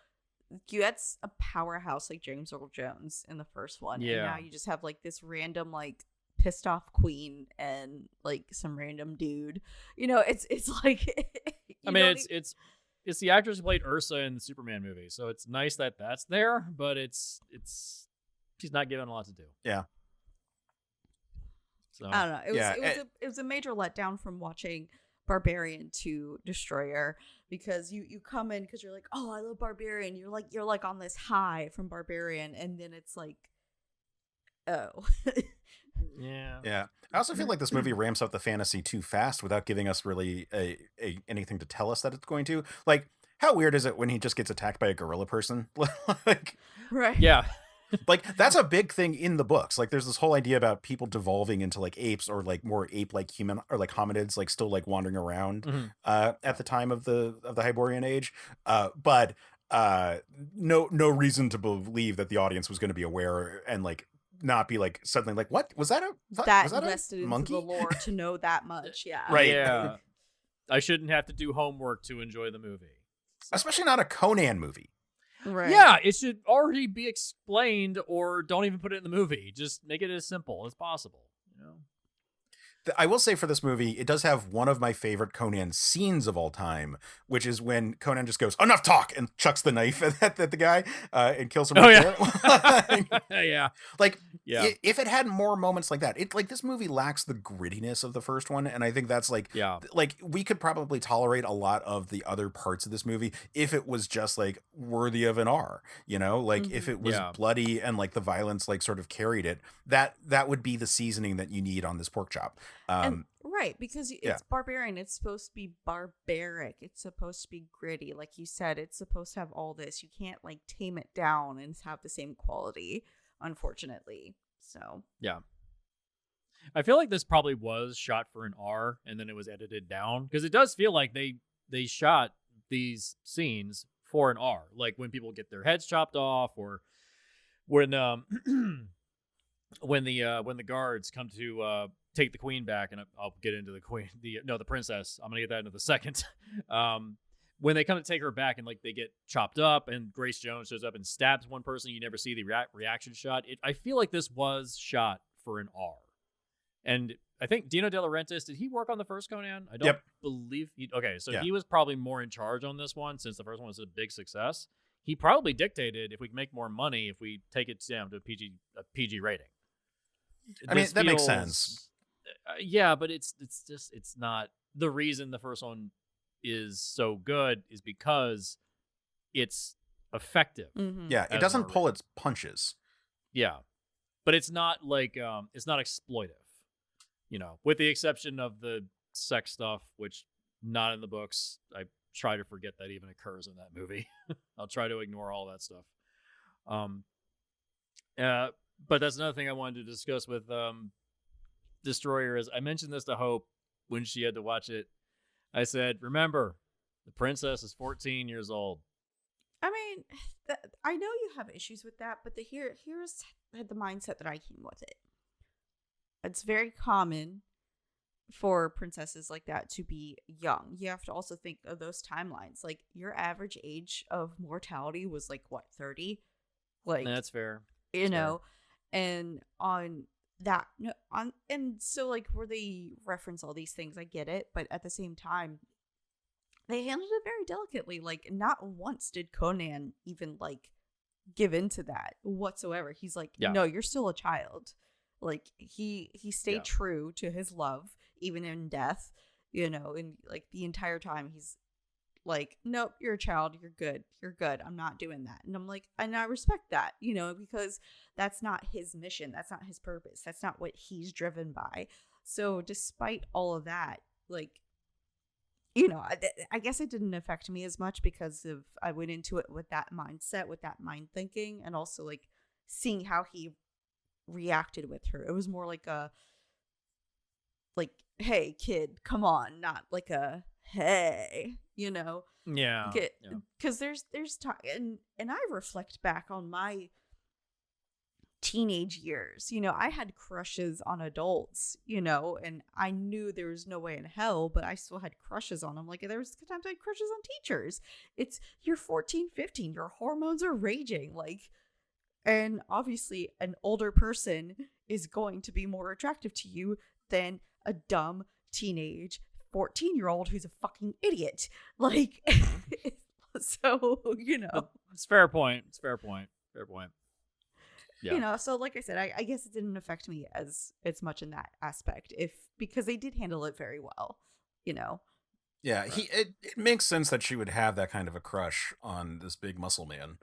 you had a powerhouse like James Earl Jones in the first one. Yeah. And now you just have like this random like pissed off queen and like some random dude. You know, it's like I mean, it's the actress who played Ursa in the Superman movie, so it's nice that that's there, but it's she's not given a lot to do. Yeah. So I don't know. It was a major letdown from watching Barbarian to Destroyer, because you come in because you're like, oh, I love Barbarian. You're like on this high from Barbarian, and then it's like, oh. Yeah. I also feel like this movie ramps up the fantasy too fast without giving us really anything to tell us that it's going to. Like, how weird is it when he just gets attacked by a gorilla person? Like, right. Yeah. Like, that's a big thing in the books. Like, there's this whole idea about people devolving into like apes or like more ape-like human or like hominids, like still like wandering around at the time of the Hyborian age. But no reason to believe that the audience was going to be aware and like not be like suddenly like, what was that? That was that invested a into monkey? the lore to know that much. Yeah. Right. Yeah. I shouldn't have to do homework to enjoy the movie. Especially not a Conan movie. Right. Yeah, it should already be explained, or don't even put it in the movie. Just make it as simple as possible. You know. I will say for this movie, it does have one of my favorite Conan scenes of all time, which is when Conan just goes, "Enough talk," and chucks the knife at the guy and kills him. Oh, yeah. Like, yeah. If it had more moments like that, it like this movie lacks the grittiness of the first one, and I think that's like, like we could probably tolerate a lot of the other parts of this movie if it was just like worthy of an R, you know, like if it was bloody and like the violence like sort of carried it, that would be the seasoning that you need on this pork chop. Right, because it's Barbarian. It's supposed to be barbaric. It's supposed to be gritty. Like you said, it's supposed to have all this. You can't like tame it down and have the same quality, unfortunately. So yeah, I feel like this probably was shot for an R and then it was edited down, because it does feel like they shot these scenes for an R, like when people get their heads chopped off, or when when the guards come to take the queen back, and I'll get into the queen, the princess. I'm gonna get that into the second. When they come to take her back and like they get chopped up, and Grace Jones shows up and stabs one person, you never see the reaction shot. I feel like this was shot for an R, and I think Dino De Laurentiis, did he work on the first Conan? I don't believe he. Okay, so he was probably more in charge on this one, since the first one was a big success. He probably dictated if we can make more money if we take it down to a PG rating. I mean, that makes sense. Yeah, but it's not the reason the first one is so good is because it's effective. Yeah, it doesn't pull its punches. Yeah, but it's not like it's not exploitive, with the exception of the sex stuff, which not in the books. I try to forget that even occurs in that movie. I'll try to ignore all that stuff. But that's another thing I wanted to discuss with Destroyer is I mentioned this to Hope when she had to watch it. I said, remember, the princess is 14 years old. I mean, I know you have issues with that, but here's the mindset that I came with it. It's very common for princesses like that to be young. You have to also think of those timelines. Like, your average age of mortality was like, what, 30? Like, that's fair. And on that, and so like where they reference all these things, I get it, but at the same time, they handled it very delicately. Like, not once did Conan even like give into that whatsoever. He's like, no, you're still a child. Like, he stayed true to his love, even in death, and like the entire time he's like, nope, you're a child, you're good, I'm not doing that. And I'm like, and I respect that, because that's not his mission, that's not his purpose, that's not what he's driven by. So despite all of that, like, I guess it didn't affect me as much because I went into it with that mindset, with that mind thinking, and also like seeing how he reacted with her. It was more like hey kid, come on, not like a hey, because there's time, and I reflect back on my teenage years. I had crushes on adults, and I knew there was no way in hell, but I still had crushes on them. Like, there was times I had crushes on teachers. You're 14, 15, your hormones are raging, like, and obviously an older person is going to be more attractive to you than a dumb teenage 14-year-old who's a fucking idiot. Like, so, It's fair point. Yeah. So like I said, I guess it didn't affect me as much in that aspect, because they did handle it very well, Yeah, it makes sense that she would have that kind of a crush on this big muscle man.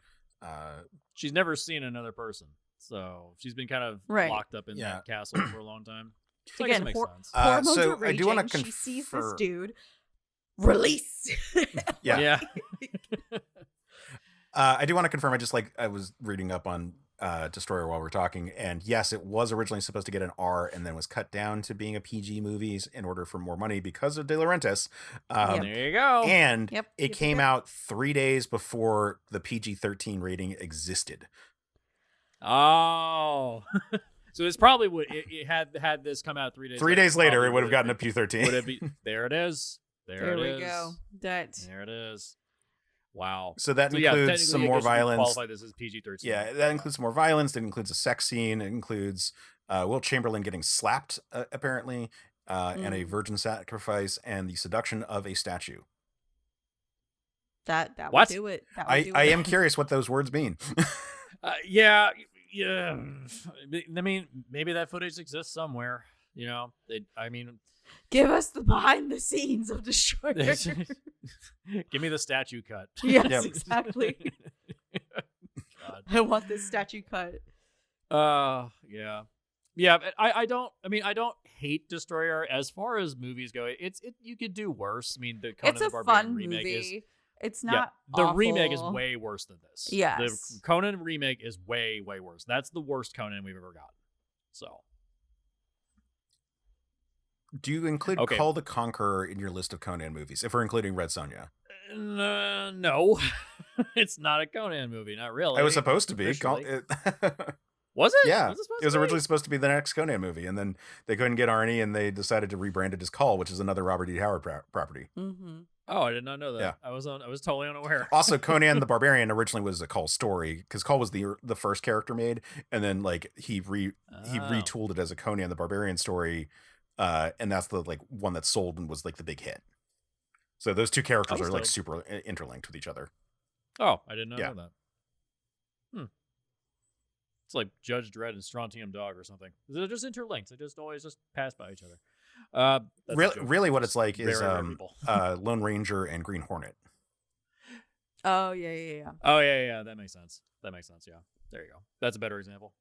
She's never seen another person, so she's been kind of locked up in that castle for a long time. So again, I guess it makes sense. Hormones so are raging. I do want to she sees this dude. Release. Yeah. I do want to confirm. I was reading up on Destroyer while we're talking, and yes, it was originally supposed to get an R and then was cut down to being a PG movies in order for more money because of De Laurentiis. There you go. And it came out 3 days before the PG-13 rating existed. Oh. So it's probably would it had this come out 3 days. 3 days later, it would have gotten a PG-13. Would it be? There it is. There we go. There it is. Wow. So that includes some more violence. Qualify this as PG-13. Yeah, that includes more violence. It includes a sex scene. It includes Will Chamberlain getting slapped, apparently, and a virgin sacrifice, and the seduction of a statue. That would do it. I am curious what those words mean. Yeah. I mean, maybe that footage exists somewhere. Give us the behind the scenes of Destroyer. Give me the statue cut. Yes, exactly. God. I want this statue cut. Yeah. I don't hate Destroyer as far as movies go. You could do worse. I mean, the Conan the Barbarian remake movie. It's not the awful. remake is way worse than this. Yes. The Conan remake is way, way worse. That's the worst Conan we've ever gotten. So. Do you include Call the Conqueror in your list of Conan movies, if we're including Red Sonja? No. It's not a Conan movie. Not really. It was supposed to be. Was it? Yeah. It was originally supposed to be the next Conan movie, and then they couldn't get Arnie, and they decided to rebrand it as Call, which is another Robert E. Howard property. Mm-hmm. Oh, I did not know that. Yeah. I was totally unaware. Also, Conan the Barbarian originally was a Call story, because Call was the first character made, and then like he retooled it as a Conan the Barbarian story, and that's the one that sold and was the big hit. So those two characters are super interlinked with each other. Oh, I did not know that. It's like Judge Dredd and Strontium Dog or something. They're just interlinked. They just always just pass by each other. Really, what it's like Very is rare people. Lone Ranger and Green Hornet. Oh yeah. Oh yeah. That makes sense. Yeah, there you go. That's a better example.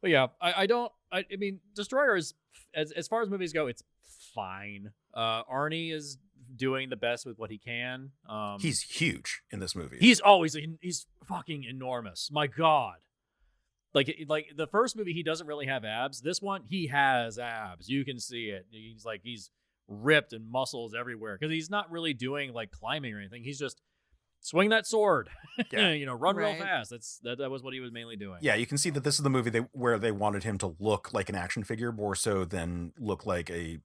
But yeah, I mean, Destroyer is as far as movies go, it's fine. Arnie is doing the best with what he can. He's huge in this movie. He's fucking enormous. My God. Like the first movie, he doesn't really have abs. This one, he has abs. You can see it. He's ripped and muscles everywhere because he's not really doing like climbing or anything. He's just swing that sword, run real fast. That was what he was mainly doing. Yeah, you can see that this is the movie where they wanted him to look like an action figure more so than look like a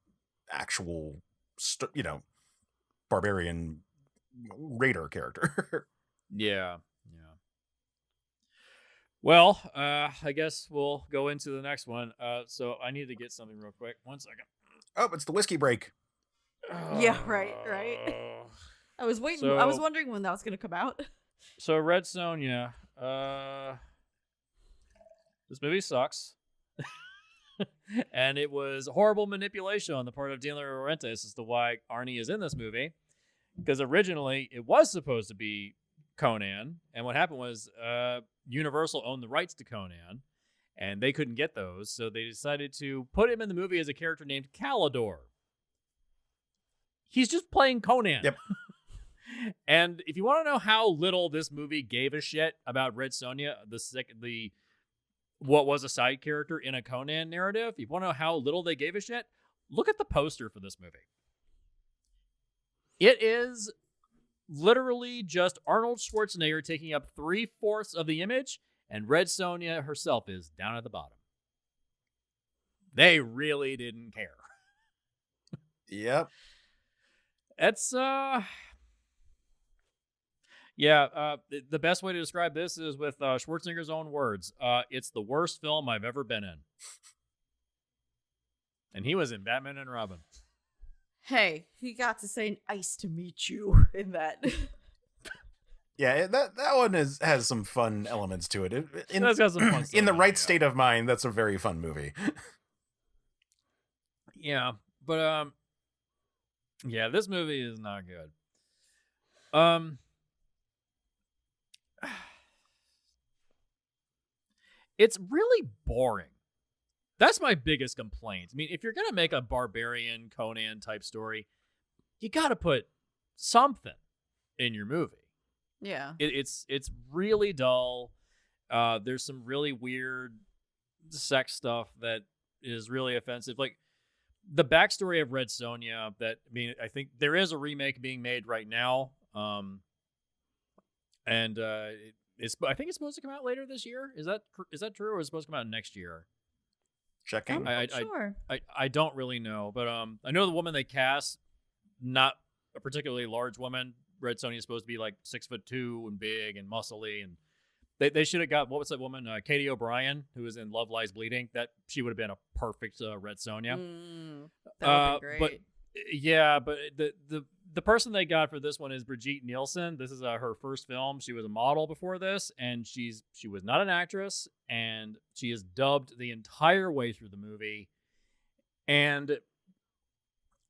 actual, barbarian raider character. Yeah. Well, I guess we'll go into the next one. So I need to get something real quick. 1 second. Oh, it's the whiskey break. Yeah, right. I was waiting. I was wondering when that was going to come out. So Red Sonja, this movie sucks. And it was horrible manipulation on the part of De Laurentiis as to why Arnie is in this movie. Because originally it was supposed to be Conan. And what happened was Universal owned the rights to Conan. And they couldn't get those. So they decided to put him in the movie as a character named Calidor. He's just playing Conan. Yep. And if you want to know how little this movie gave a shit about Red Sonja, the what was a side character in a Conan narrative, if you want to know how little they gave a shit, look at the poster for this movie. It is literally just Arnold Schwarzenegger taking up 3/4 of the image, and Red Sonja herself is down at the bottom. They really didn't care. Yep. It's the best way to describe this is with Schwarzenegger's own words. It's the worst film I've ever been in. And he was in Batman and Robin. Hey, he got to say "nice to meet you" in that. Yeah, that one has some fun elements to it. That's got some fun stuff in the in it, right state of mind, that's a very fun movie. Yeah, but this movie is not good. It's really boring. That's my biggest complaint. I mean, if you're going to make a barbarian Conan type story, you got to put something in your movie. Yeah. It's really dull. There's some really weird sex stuff that is really offensive. Like the backstory of Red Sonja, I think there is a remake being made right now. And I think it's supposed to come out later this year. Is that true, or is it supposed to come out next year? Checking. I'm not sure. I don't really know, but I know the woman they cast, not a particularly large woman. Red Sonja is supposed to be like 6'2" and big and muscly, and they should have got, what was that woman, Katie O'Brien, who was in Love Lies Bleeding. That she would have been a perfect Red Sonja. That would be great. But yeah, but the person they got for this one is Brigitte Nielsen. This is her first film. She was a model before this, and she was not an actress, and she is dubbed the entire way through the movie. And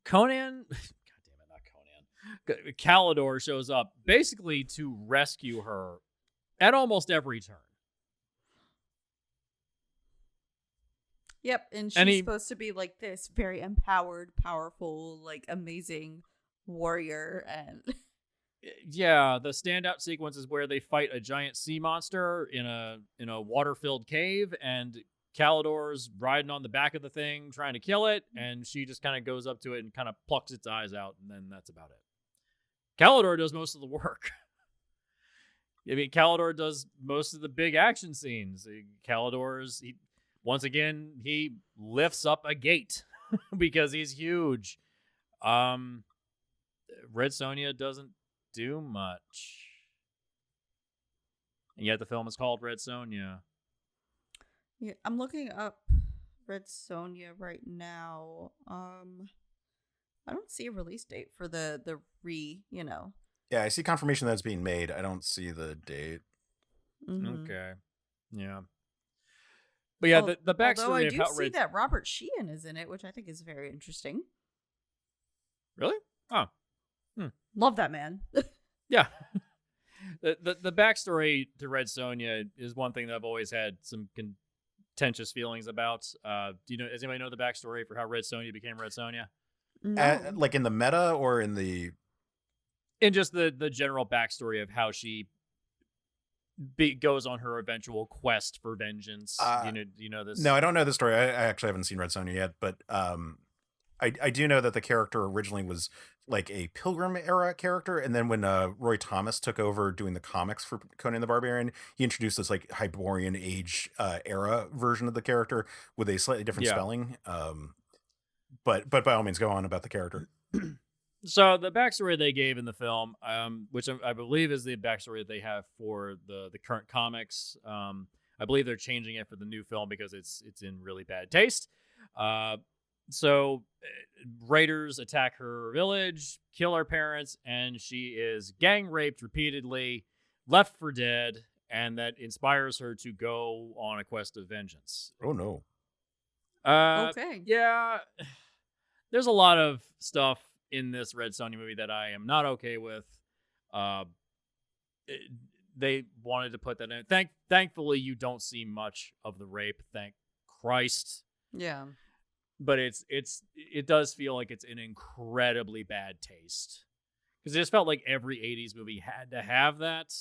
Conan, Calidor shows up basically to rescue her at almost every turn. Yep, and she's supposed to be like this very empowered, powerful, like amazing warrior. And yeah, the standout sequence is where they fight a giant sea monster in a water-filled cave, and Calidor's riding on the back of the thing trying to kill it, and she just kind of goes up to it and kind of plucks its eyes out, and then that's about it. Calidor does most of the work. I mean, Calidor does most of the big action scenes. Once again, he lifts up a gate because he's huge. Red Sonja doesn't do much. And yet the film is called Red Sonja. Yeah, I'm looking up Red Sonja right now. I don't see a release date for the Yeah, I see confirmation that it's being made. I don't see the date. Mm-hmm. Okay. Yeah. But yeah, the backstory Although I of do how see that Robert Sheehan is in it, which I think is very interesting. Really? Oh. Love that man. Yeah. The backstory to Red Sonja is one thing that I've always had some contentious feelings about. Does anybody know the backstory for how Red Sonja became Red Sonja? No. Like in the meta or in the... And just the general backstory of how she goes on her eventual quest for vengeance. Do you know this? No, I don't know the story. I actually haven't seen Red Sonja yet, but I do know that the character originally was like a Pilgrim era character, and then when Roy Thomas took over doing the comics for Conan the Barbarian, he introduced this like Hyborian age era version of the character with a slightly different spelling. But by all means, go on about the character. So the backstory they gave in the film, which I believe is the backstory that they have for the current comics, I believe they're changing it for the new film because it's in really bad taste. So raiders attack her village, kill her parents, and she is gang raped repeatedly, left for dead, and that inspires her to go on a quest of vengeance. Oh no. Okay. Yeah. There's a lot of stuff in this Red Sonja movie that I am not okay with. They wanted to put that in. Thankfully, you don't see much of the rape. Thank Christ. Yeah. But it does feel like it's an incredibly bad taste, because it just felt like every 80s movie had to have that.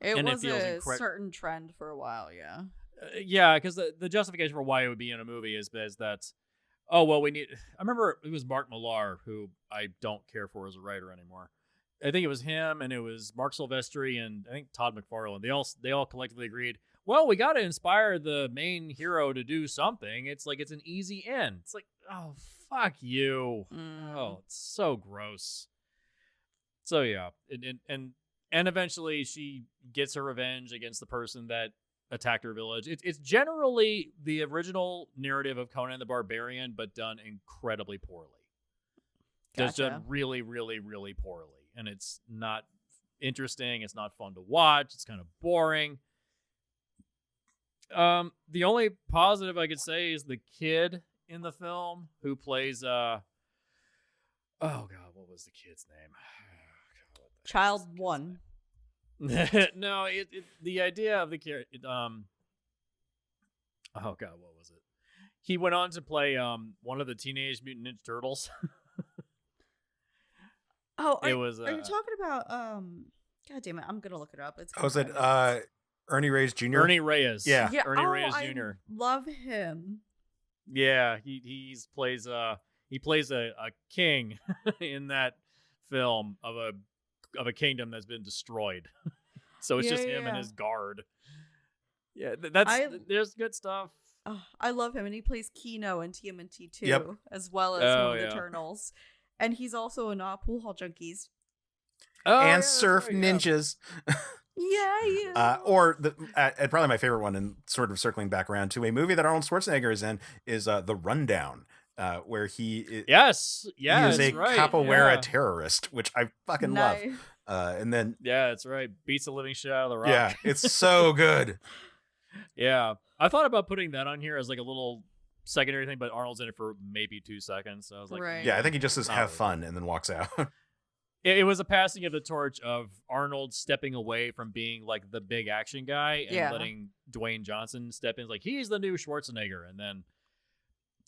It was a certain trend for a while, yeah. Yeah, because the justification for why it would be in a movie is that, oh, well, I remember it was Mark Millar, who I don't care for as a writer anymore. I think it was him, and it was Mark Silvestri, and I think Todd McFarlane. They all collectively agreed, well, we got to inspire the main hero to do something. It's like it's an easy end. It's like, oh, fuck you. Oh, it's so gross. So yeah, and eventually she gets her revenge against the person that attacked her village. It's generally the original narrative of Conan the Barbarian, but done incredibly poorly. Gotcha. Just done really, really, really poorly, and it's not interesting. It's not fun to watch. It's kind of boring. The only positive I could say is the kid in the film who plays oh god, what was the kid's name? Child 1. No, the idea of the kid. Oh god, what was it? He went on to play one of the Teenage Mutant Ninja Turtles. Oh, are was. Are you talking about God damn it, I'm gonna look it up. It's Was it Ernie Reyes Jr.? Ernie Reyes. Yeah. Ernie Reyes Jr. I love him. Yeah, he plays a king in that film of a kingdom that's been destroyed. So it's just him and his guard. Yeah, there's good stuff. Oh, I love him, and he plays Kino in TMNT 2, Yep. as well as one of the Eternals. And he's also in Pool Hall Junkies. Oh, And yeah, Surf right, Ninjas. Yeah. Or probably my favorite one, and sort of circling back around to a movie that Arnold Schwarzenegger is in, is The Rundown, where he is a capoeira terrorist, which I fucking love. And then that's right, beats the living shit out of the Rock. Yeah, it's so good. Yeah, I thought about putting that on here as like a little secondary thing, but Arnold's in it for maybe 2 seconds. So I was like, Right. Yeah, I think he just says have fun and then walks out. It was a passing of the torch of Arnold stepping away from being like the big action guy and letting Dwayne Johnson step in. Like, he's the new Schwarzenegger. And then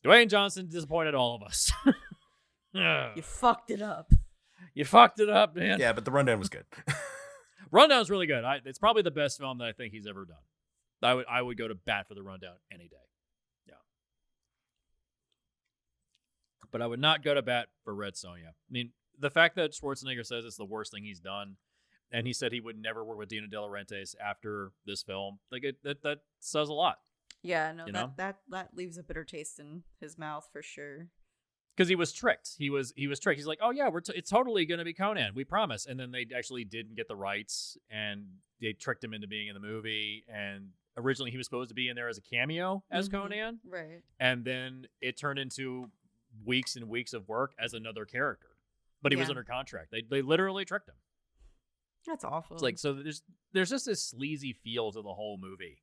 Dwayne Johnson disappointed all of us. You fucked it up. You fucked it up, man. Yeah, but The Rundown was good. Rundown's really good. It's probably the best film that I think he's ever done. I would go to bat for The Rundown any day. Yeah. But I would not go to bat for Red Sonja. I mean, the fact that Schwarzenegger says it's the worst thing he's done, and he said he would never work with Dino De Laurentiis after this film, like that says a lot. Yeah, no, You know? that leaves a bitter taste in his mouth for sure. Because he was tricked. He was tricked. He's like, oh yeah, it's totally gonna be Conan, we promise. And then they actually didn't get the rights, and they tricked him into being in the movie. And originally he was supposed to be in there as a cameo as Conan, right? And then it turned into weeks and weeks of work as another character. But he was under contract. They literally tricked him. That's awful. It's like, so there's just this sleazy feel to the whole movie.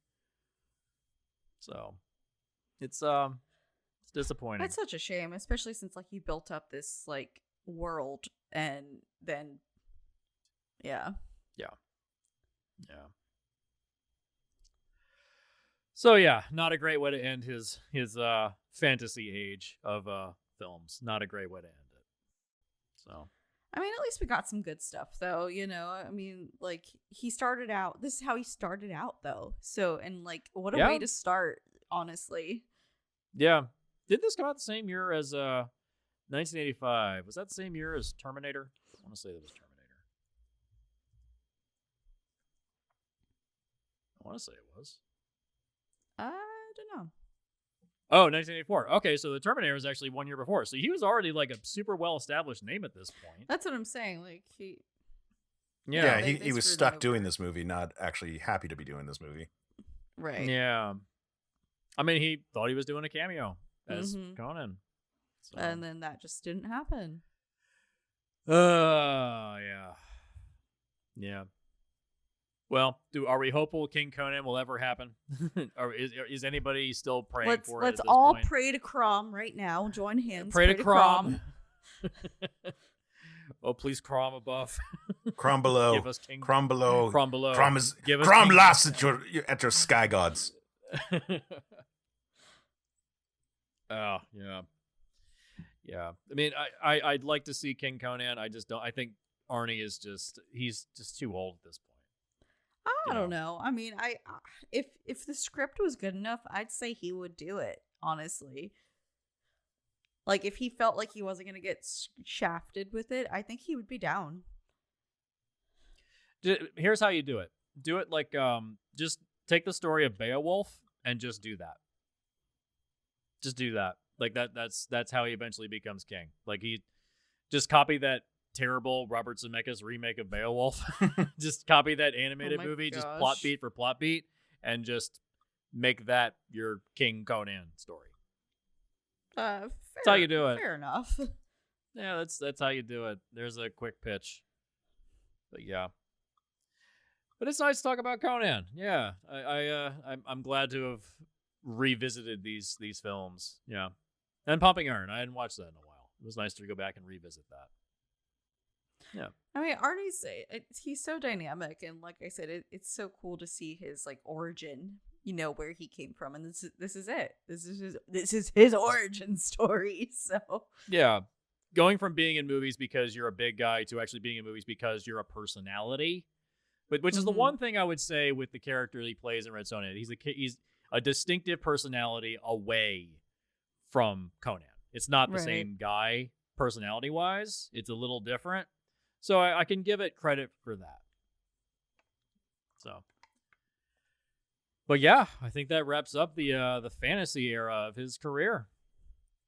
So it's disappointing. That's such a shame, especially since like he built up this like world and then yeah. So yeah, not a great way to end his fantasy age of films. Not a great way to end it. So I mean, at least we got some good stuff though, you know. I mean, like he started out, this is how he started out though. So, and like what a way to start, honestly. Yeah. Did this come out the same year as 1985? Was that the same year as Terminator? I want to say that was Terminator. I want to say it was. I don't know. Oh, 1984. Okay, so the Terminator was actually 1 year before. So he was already like a super well-established name at this point. That's what I'm saying. Like he Yeah, they he was screwed stuck him doing over. this movie, not actually happy to be doing this movie. Right. Yeah. I mean, he thought he was doing a cameo as Conan. So. And then that just didn't happen. Yeah. Yeah. Well, are we hopeful King Conan will ever happen? Or is anybody still praying for it? Let's at this all point? pray to Crom right now. Join hands. Pray to Crom. Oh, please, Crom above. Crom below. Give us King. Crom below. Crom below. Crom is. Give us Crom King- laughs at your sky gods. Oh yeah, yeah. I mean, I'd like to see King Conan. I just don't. I think Arnie is he's just too old at this point. I don't know. I mean, if the script was good enough, I'd say he would do it. Honestly, like if he felt like he wasn't gonna get shafted with it, I think he would be down. Here's how you do it. Do it like just take the story of Beowulf and just do that. Just do that. Like that's how he eventually becomes king. Like he just copy that terrible Robert Zemeckis remake of Beowulf. Just copy that animated movie, just plot beat for plot beat, and just make that your King Conan story. That's how you do it. Fair enough. Yeah, that's how you do it. There's a quick pitch. But yeah. But it's nice to talk about Conan. Yeah. I'm glad to have revisited these films. Yeah. And Pumping Iron. I hadn't watched that in a while. It was nice to go back and revisit that. Yeah. I mean, Arnie's he's so dynamic, and like I said, it's so cool to see his like origin. You know where he came from, and this is it. This is his origin story. So yeah, going from being in movies because you're a big guy to actually being in movies because you're a personality, but which is the one thing I would say with the character he plays in Red Sonja. He's a distinctive personality away from Conan. It's not the same guy personality wise. It's a little different. So I can give it credit for that. So, but yeah, I think that wraps up the fantasy era of his career.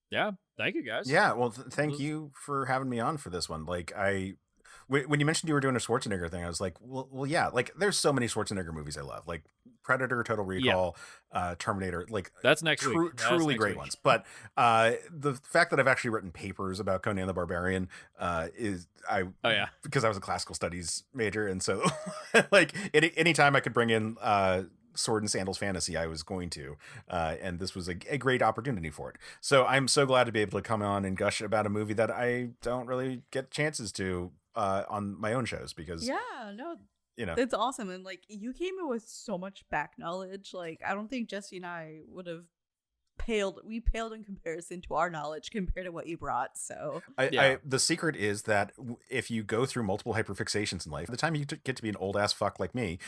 Yeah, thank you guys. Yeah, well, thank you for having me on for this one. Like when you mentioned you were doing a Schwarzenegger thing, I was like, well, yeah. Like, there's so many Schwarzenegger movies I love, like Predator, Total Recall, Terminator. Like, that's next week. Truly great ones. But the fact that I've actually written papers about Conan the Barbarian because I was a classical studies major, and so like anytime I could bring in sword and sandals fantasy, I was going to, and this was a great opportunity for it. So I'm so glad to be able to come on and gush about a movie that I don't really get chances to on my own shows, because it's awesome. And like, you came in with so much back knowledge. Like, I don't think Jesse and I would have paled in comparison to our knowledge compared to what you brought. So the secret is that if you go through multiple hyperfixations in life, by the time you get to be an old ass fuck like me,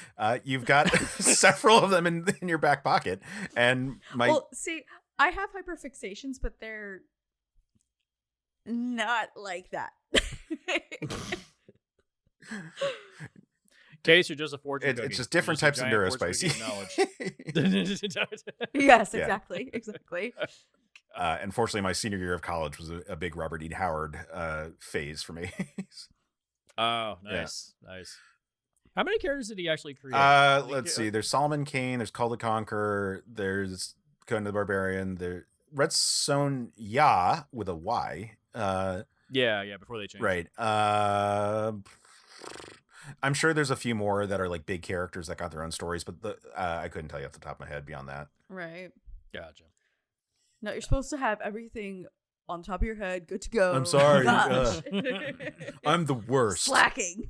you've got several of them in your back pocket. And well, see, I have hyperfixations, but they're not like that. Case, you're just a fortune cookie. It's just different types of neurospicy. Yes, exactly. Unfortunately, my senior year of college was a big Robert E. Howard phase for me. Oh, nice. How many characters did he actually create? Let's see. There's Solomon Kane. There's Kull the Conqueror. There's Conan the Barbarian. There Red Sonja with a Y. Yeah, before they changed. Right. I'm sure there's a few more that are like big characters that got their own stories, but I couldn't tell you off the top of my head beyond that. Right. Gotcha. No, you're supposed to have everything on top of your head, good to go. I'm sorry. Gosh. I'm the worst. Slacking.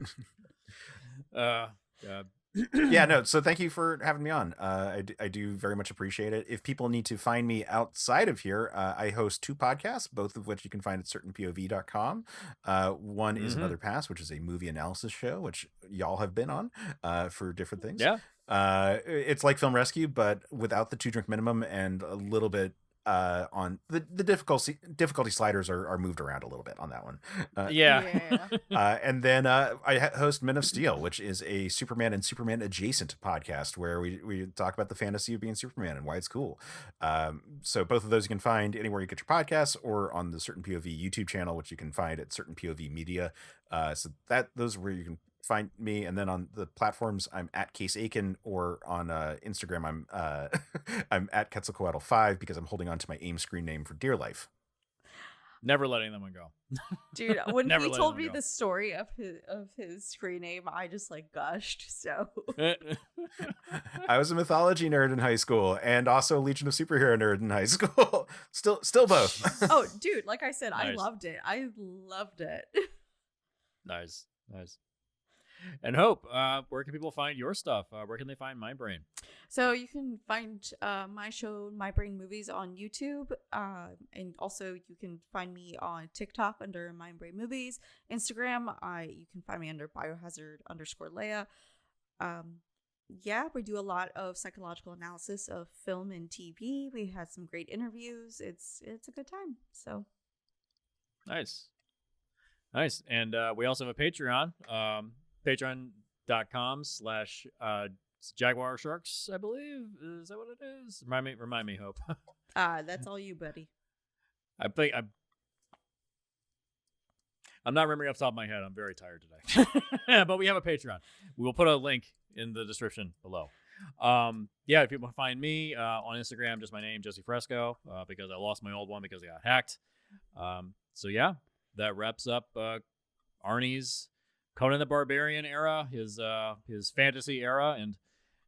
Yeah, no, so thank you for having me on. I do very much appreciate it. If people need to find me outside of here, I host 2 podcasts, both of which you can find at certainpov.com. One is Another Pass, which is a movie analysis show, which y'all have been on for different things. Yeah. It's like Film Rescue, but without the 2-drink minimum and a little bit on the difficulty sliders are moved around a little bit on that one. And then I host Men of Steel, which is a Superman and Superman adjacent podcast where we talk about the fantasy of being Superman and why it's cool. So both of those you can find anywhere you get your podcasts or on the Certain POV YouTube channel, which you can find at Certain POV Media. So those are where you can find me. And then on the platforms, I'm at Case Aiken, or on Instagram, I'm at Quetzalcoatl5 because I'm holding on to my AIM screen name for dear life. Never letting them go. Dude, when he told me the story of his screen name, I just like gushed. So I was a mythology nerd in high school and also a Legion of Superhero nerd in high school. Still both. Oh, dude, like I said, Nice. I loved it. Nice. And Hope, where can people find your stuff? Where can they find My Brain? So you can find my show, My Brain Movies, on YouTube. And also you can find me on TikTok under My Brain Movies. Instagram, you can find me under biohazard_Leia. We do a lot of psychological analysis of film and TV. We had some great interviews. It's a good time. So Nice. And we also have a Patreon. Patreon.com/jaguarsharks, I believe. Is that what it is? Remind me, Hope. that's all you, buddy. I think I'm not remembering off the top of my head. I'm very tired today. But we have a Patreon. We will put a link in the description below. If people want to find me on Instagram, just my name, Jesse Fresco, because I lost my old one because it got hacked. That wraps up Arnie's Conan the Barbarian era, his fantasy era, and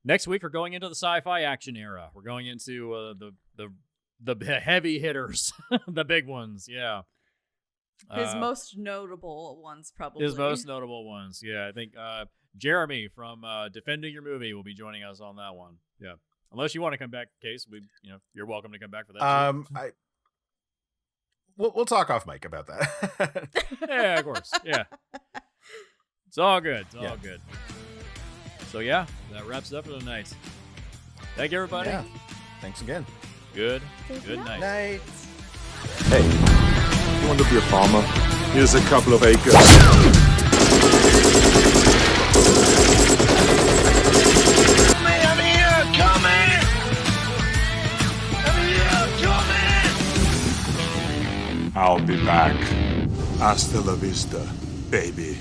next week we're going into the sci-fi action era. We're going into the heavy hitters, the big ones. Yeah, his most notable ones, probably. His most notable ones. Yeah, I think Jeremy from Defending Your Movie will be joining us on that one. Yeah, unless you want to come back, Case, you're welcome to come back for that. We'll talk off mic about that. Yeah, of course. Yeah. It's all good. It's all good. So, that wraps it up for the night. Thank you, everybody. Yeah. Thanks again. Good night. Night. Hey, you want to be a farmer? Here's a couple of acres. I'll be back. Hasta la vista, baby.